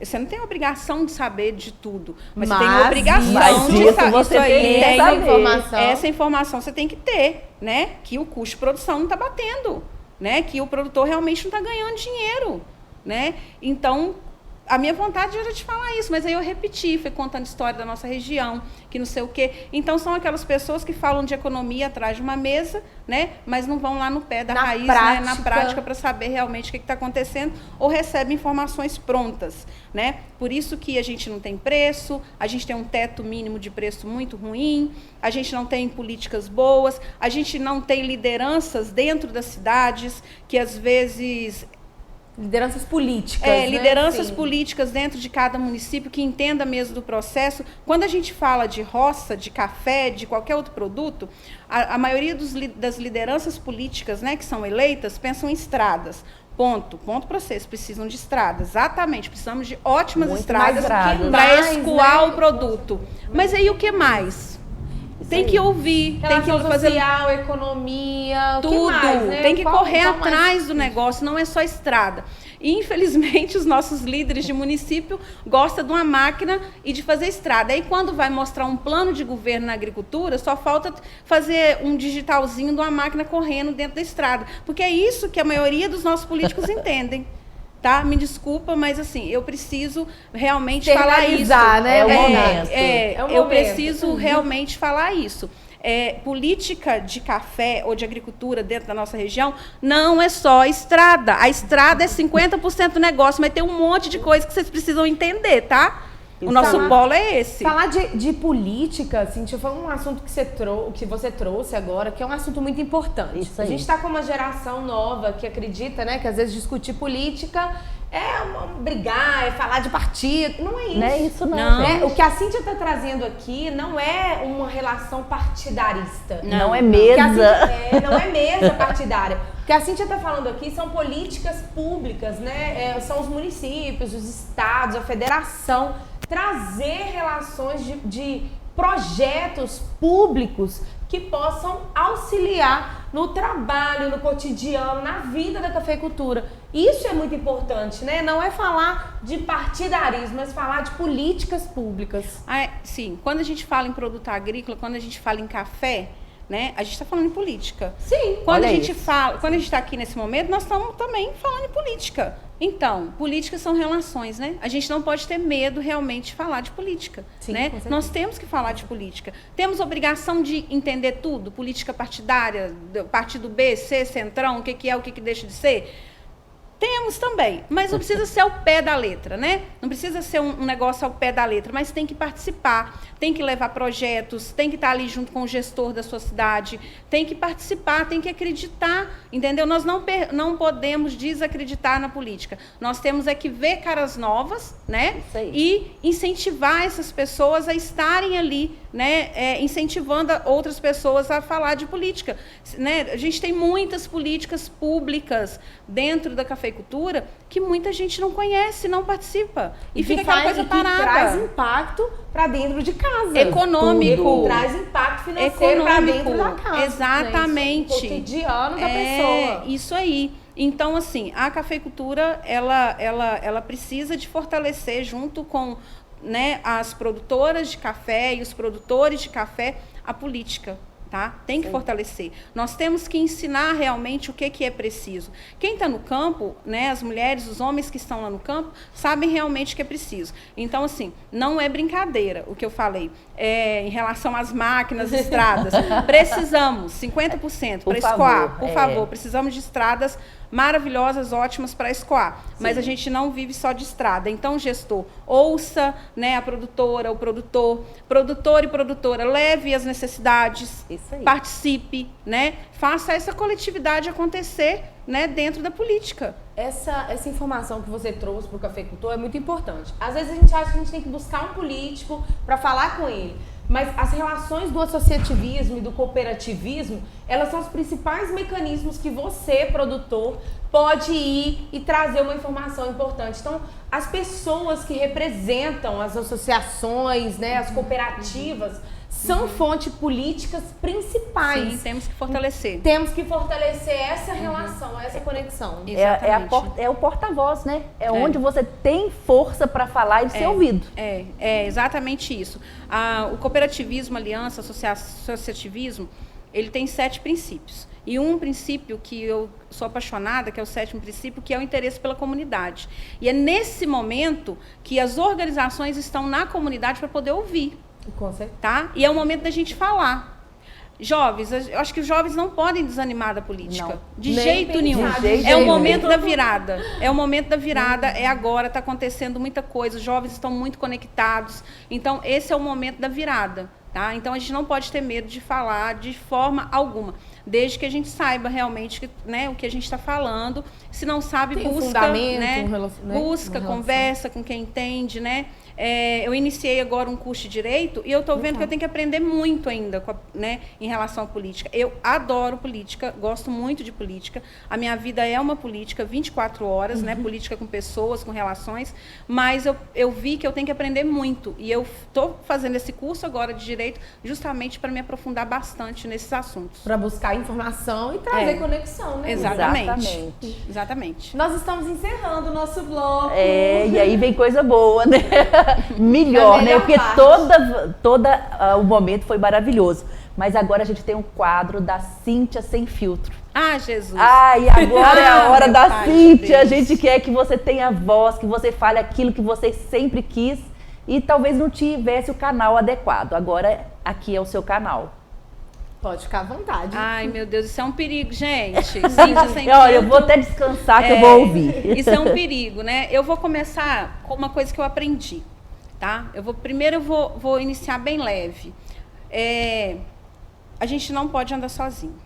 Você não tem obrigação de saber de tudo, mas você tem obrigação de saber. Você tem informação. Essa informação você tem que ter, né? Que o custo de produção não está batendo, né? Que o produtor realmente não está ganhando dinheiro, né? Então, a minha vontade era de falar isso, mas aí eu repeti, fui contando história da nossa região, que não sei o quê. Então, são aquelas pessoas que falam de economia atrás de uma mesa, né? Mas não vão lá no pé da raiz, né? Na prática, para saber realmente o que está acontecendo, ou recebem informações prontas, né? Por isso que a gente não tem preço, a gente tem um teto mínimo de preço muito ruim, a gente não tem políticas boas, a gente não tem lideranças dentro das cidades, que às vezes... Lideranças políticas, né? Lideranças Sim. políticas dentro de cada município que entenda mesmo do processo. Quando a gente fala de roça, de café, de qualquer outro produto, a maioria das lideranças políticas, né, que são eleitas, pensam em estradas. Ponto para vocês, precisam de estradas, exatamente, precisamos de ótimas Muito estradas mais estradas. para Mais, escoar né? o produto. Mas aí o que mais? Tem que ouvir, tem que Relação fazer social, economia, o que tudo, mais, né? tem que correr Qual mais? atrás do negócio, não é só estrada. E, infelizmente, os nossos líderes de município gostam de uma máquina e de fazer estrada. Aí, quando vai mostrar um plano de governo na agricultura, só falta fazer um digitalzinho de uma máquina correndo dentro da estrada. Porque é isso que a maioria dos nossos políticos entendem. Tá? Me desculpa, mas assim, eu preciso realmente falar isso. Né? É o momento. É o Eu momento. preciso realmente falar isso. Política de café ou de agricultura dentro da nossa região não é só estrada. A estrada é 50% do negócio, mas tem um monte de coisa que vocês precisam entender, tá? O nosso polo é esse. Falar de política, Cíntia, foi um assunto que você trouxe agora, que é um assunto muito importante. Isso aí. A gente está com uma geração nova que acredita, né, que às vezes discutir política brigar, é falar de partido. Não é isso. Não é isso, não. Não. Né? O que a Cíntia está trazendo aqui não é uma relação partidarista. Não é O que a mesa. Cíntia- não é mesa partidária. O que a Cíntia está falando aqui são políticas públicas, né? São os municípios, os estados, a federação. Trazer relações de projetos públicos que possam auxiliar no trabalho, no cotidiano, na vida da cafeicultura. Isso é muito importante, né? Não é falar de partidarismo, mas falar de políticas públicas. Sim, quando a gente fala em produto agrícola, quando a gente fala em café, né, a gente está falando em política. Sim. Quando Olha a gente isso. fala, quando a gente está aqui nesse momento, nós estamos também falando em política. Então, política são relações, né? A gente não pode ter medo realmente de falar de política, Sim, né? com certeza. Nós temos que falar de política. Temos obrigação de entender tudo, política partidária, partido B, C, centrão, o que é, o que deixa de ser. Temos também, mas não precisa ser ao pé da letra, né? Não precisa ser um negócio ao pé da letra, mas tem que participar, tem que levar projetos, tem que estar ali junto com o gestor da sua cidade, tem que participar, tem que acreditar, entendeu? Nós não podemos desacreditar na política. Nós temos é que ver caras novas, né? Isso aí. E incentivar essas pessoas a estarem ali, né? Incentivando outras pessoas a falar de política, né? A gente tem muitas políticas públicas dentro da cafeicultura que muita gente não conhece, não participa. E fica aquela coisa parada. Que traz impacto para dentro de casa. Econômico. Traz impacto financeiro para dentro da casa. Exatamente. Né? Isso, o cotidiano da pessoa. Isso aí. Então, assim, a cafeicultura, ela precisa de fortalecer junto com, né, as produtoras de café e os produtores de café a política. Tá? Tem que fortalecer. Nós temos que ensinar realmente o que é preciso. Quem está no campo, né, as mulheres, os homens que estão lá no campo, sabem realmente o que é preciso. Então, assim, não é brincadeira o que eu falei. Em relação às máquinas, estradas. Precisamos, 50% para escoar. Por favor, precisamos de estradas maravilhosas, ótimas para escoar. Mas a gente não vive só de estrada. Então, gestor, ouça, né, a produtora, o produtor e produtora, leve as necessidades, Isso aí. participe, né, faça essa coletividade acontecer, né, dentro da política. Essa informação que você trouxe para o cafeicultor é muito importante. Às vezes a gente acha que a gente tem que buscar um político para falar com ele. Mas as relações do associativismo e do cooperativismo, elas são os principais mecanismos que você, produtor, pode ir e trazer uma informação importante. Então, as pessoas que representam as associações, né, as cooperativas, são fontes políticas principais. Sim, temos que fortalecer. Temos que fortalecer essa relação, essa conexão. Exatamente. É o porta-voz, né? É onde você tem força para falar e ser ouvido. É exatamente isso. O cooperativismo, aliança, associativismo, ele tem 7 princípios. E um princípio que eu sou apaixonada, que é o 7º princípio, que é o interesse pela comunidade. E é nesse momento que as organizações estão na comunidade para poder ouvir. Com certeza. Tá? E é o momento da gente falar. Jovens, eu acho que os jovens não podem desanimar da política. Não. De Nem jeito nenhum. pensar, de É o jeito momento nenhum. da virada. É o momento da virada, é agora, está acontecendo muita coisa, os jovens estão muito conectados. Então, esse é o momento da virada. Tá? Então, a gente não pode ter medo de falar de forma alguma. desde que a gente saiba realmente, né, o que a gente está falando. Se não sabe, Tem um busca, fundamento, né, né, busca, uma relação. conversa com quem entende, né? Eu iniciei agora um curso de Direito e eu estou vendo que eu tenho que aprender muito ainda, né, em relação à política. Eu adoro política, gosto muito de política. A minha vida é uma política 24 horas, né, política com pessoas, com relações, mas eu vi que eu tenho que aprender muito. E eu estou fazendo esse curso agora de Direito justamente para me aprofundar bastante nesses assuntos. Para buscar informação e trazer conexão, né? Exatamente. Nós estamos encerrando o nosso bloco. E aí vem coisa boa, né? Melhor, né? Porque o momento foi maravilhoso. Mas agora a gente tem um quadro da Cíntia Sem Filtro. Ah, Jesus! E agora é a hora da Cíntia. A Deus. gente quer que você tenha voz, que você fale aquilo que você sempre quis e talvez não tivesse o canal adequado. Agora aqui é o seu canal. Pode ficar à vontade. Ai, meu Deus, isso é um perigo, gente. Cíntia Sem Olha, eu Filtro. vou até descansar que eu vou ouvir. Isso é um perigo, né? Eu vou começar com uma coisa que eu aprendi, tá? Primeiro eu vou iniciar bem leve. A gente não pode andar sozinho,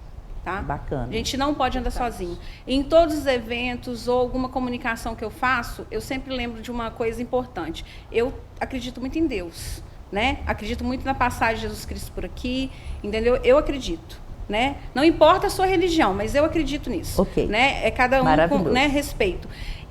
tá? Bacana. A gente não pode andar sozinho. Em todos os eventos ou alguma comunicação que eu faço, eu sempre lembro de uma coisa importante. Eu acredito muito em Deus, né? Acredito muito na passagem de Jesus Cristo por aqui, entendeu? Eu acredito, né? Não importa a sua religião, mas eu acredito nisso. Ok. Né? É cada um com, né, respeito.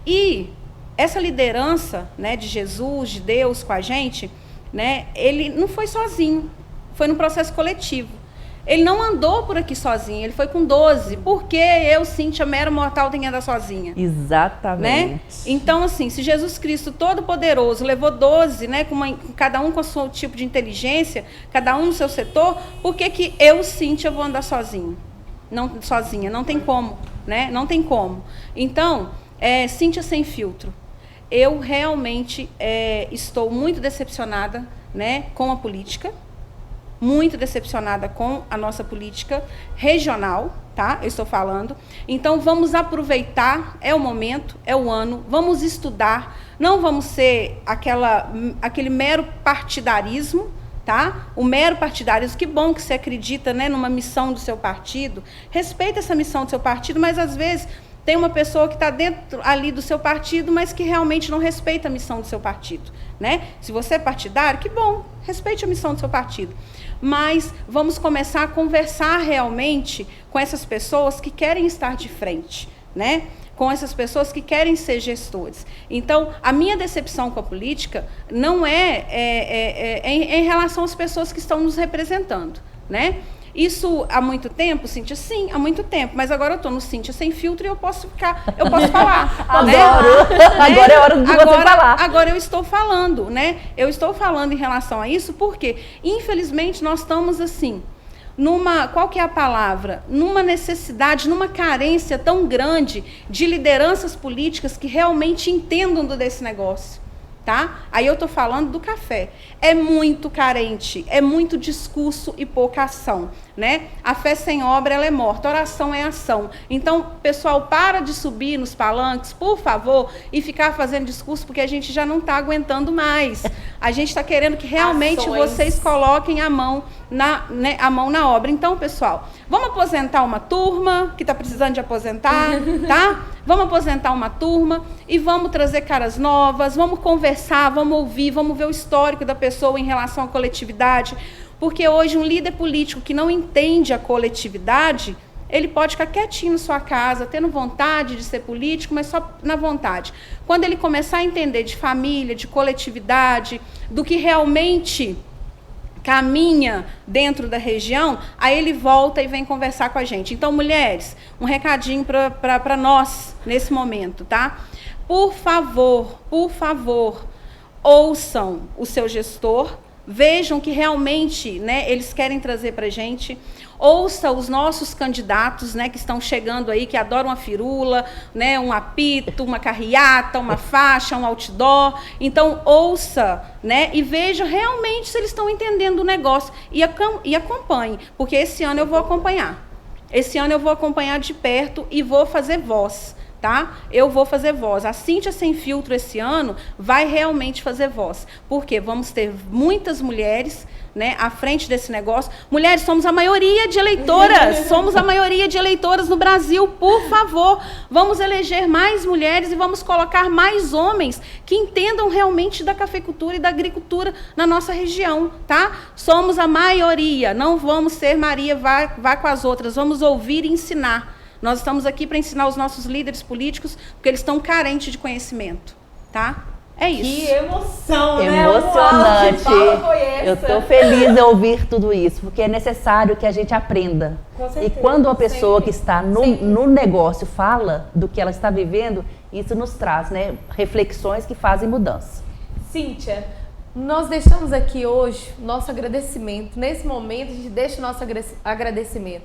E essa liderança, né, de Jesus, de Deus com a gente, né? Ele não foi sozinho, foi num processo coletivo. Ele não andou por aqui sozinho, ele foi com 12. Por que eu, Cíntia, mero mortal, tenho que andar sozinha? Exatamente. Né? Então, assim, se Jesus Cristo Todo-Poderoso levou 12, né, cada um com o seu tipo de inteligência, cada um no seu setor, por que eu, Cíntia, vou andar sozinha? Não tem como, né? Não tem como. Então, Cíntia Sem Filtro. Eu realmente estou muito decepcionada, né, com a política. Muito decepcionada com a nossa política regional, tá? Eu estou falando. Então, vamos aproveitar, é o momento, é o ano, vamos estudar, não vamos ser aquele mero partidarismo, tá? O mero partidarismo, que bom que você acredita, né, numa missão do seu partido, respeita essa missão do seu partido, mas às vezes tem uma pessoa que está dentro ali do seu partido, mas que realmente não respeita a missão do seu partido, né? Se você é partidário, que bom, respeite a missão do seu partido. Mas vamos começar a conversar realmente com essas pessoas que querem estar de frente, né? Com essas pessoas que querem ser gestores. Então, a minha decepção com a política não é em relação às pessoas que estão nos representando, né? Isso há muito tempo, Cíntia? Sim, há muito tempo. Mas agora eu estou no Cíntia Sem Filtro e eu posso falar. Adoro. Né? Agora é hora de você falar. Agora eu estou falando, né? Eu estou falando em relação a isso porque, infelizmente, nós estamos assim, qual que é a palavra? Numa necessidade, numa carência tão grande de lideranças políticas que realmente entendam desse negócio. Tá? Aí eu estou falando do café. É muito carente, é muito discurso e pouca ação, né? A fé sem obra, ela é morta, a oração é ação. Então, pessoal, para de subir nos palanques, por favor, e ficar fazendo discurso, porque a gente já não está aguentando mais. A gente está querendo que realmente vocês coloquem a mão na obra. Então, pessoal, vamos aposentar uma turma que está precisando de aposentar, tá? Vamos aposentar uma turma e vamos trazer caras novas, vamos conversar, vamos ouvir, vamos ver o histórico da pessoa em relação à coletividade, porque hoje um líder político que não entende a coletividade, ele pode ficar quietinho na sua casa, tendo vontade de ser político, mas só na vontade. Quando ele começar a entender de família, de coletividade, do que realmente caminha dentro da região, aí ele volta e vem conversar com a gente. Então, mulheres, um recadinho para nós nesse momento, tá? Por favor, ouçam o seu gestor, vejam que realmente, né, eles querem trazer para a gente. Ouça os nossos candidatos, né, que estão chegando aí, que adoram a firula, né, um apito, uma carreata, uma faixa, um outdoor. Então, ouça, né, e veja realmente se eles estão entendendo o negócio e acompanhe, porque esse ano eu vou acompanhar. Esse ano eu vou acompanhar de perto e vou fazer voz. Tá? Eu vou fazer voz. A Cíntia Sem Filtro esse ano vai realmente fazer voz. Porque vamos ter muitas mulheres, né, à frente desse negócio. Mulheres, somos a maioria de eleitoras, somos a maioria de eleitoras no Brasil. Por favor, vamos eleger mais mulheres e vamos colocar mais homens que entendam realmente da cafeicultura e da agricultura na nossa região, tá? Somos a maioria, não vamos ser Maria, vá com as outras, vamos ouvir e ensinar. Nós estamos aqui para ensinar os nossos líderes políticos, porque eles estão carentes de conhecimento, tá? É isso. Que emoção, né? Emocionante. Foi essa. Eu estou feliz de ouvir tudo isso, porque é necessário que a gente aprenda. Com certeza. E quando uma pessoa Sempre. que está no negócio fala do que ela está vivendo, isso nos traz, né, reflexões que fazem mudança. Cíntia, nós deixamos aqui hoje nosso agradecimento. Nesse momento, a gente deixa o nosso agradecimento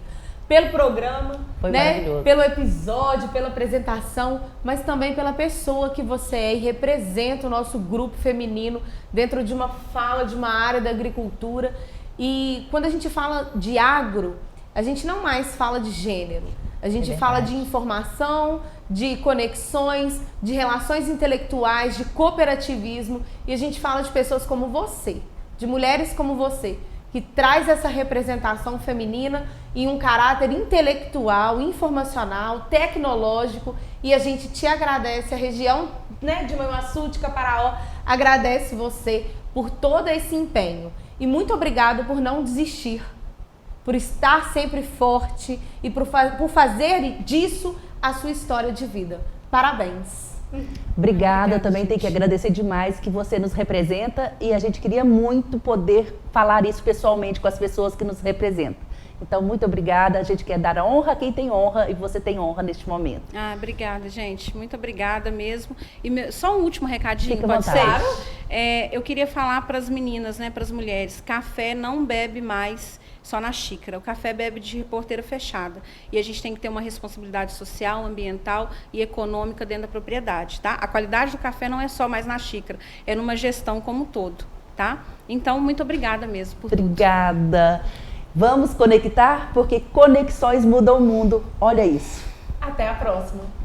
pelo programa, Foi né? maravilhoso. Pelo episódio, pela apresentação, mas também pela pessoa que você é e representa o nosso grupo feminino dentro de uma fala de uma área da agricultura. E quando a gente fala de agro, a gente não mais fala de gênero. A gente fala de informação, de conexões, de relações intelectuais, de cooperativismo. E a gente fala de pessoas como você, de mulheres como você, que traz essa representação feminina em um caráter intelectual, informacional, tecnológico. E a gente te agradece, a região, né, de Manhuaçu, de Caparaó, agradece você por todo esse empenho. E muito obrigado por não desistir, por estar sempre forte e por fazer disso a sua história de vida. Parabéns! Obrigada, também tem que agradecer demais que você nos representa e a gente queria muito poder falar isso pessoalmente com as pessoas que nos representam. Então, muito obrigada, a gente quer dar a honra a quem tem honra e você tem honra neste momento. Ah, obrigada, gente. Muito obrigada mesmo. E só um último recadinho, Fica à pode vontade. ser? Eu queria falar para as meninas, né, para as mulheres, café não bebe mais só na xícara. O café bebe de porteira fechada. E a gente tem que ter uma responsabilidade social, ambiental e econômica dentro da propriedade, tá? A qualidade do café não é só mais na xícara, é numa gestão como um todo, tá? Então, muito obrigada mesmo por tudo. Obrigada. Vamos conectar, porque conexões mudam o mundo. Olha isso. Até a próxima!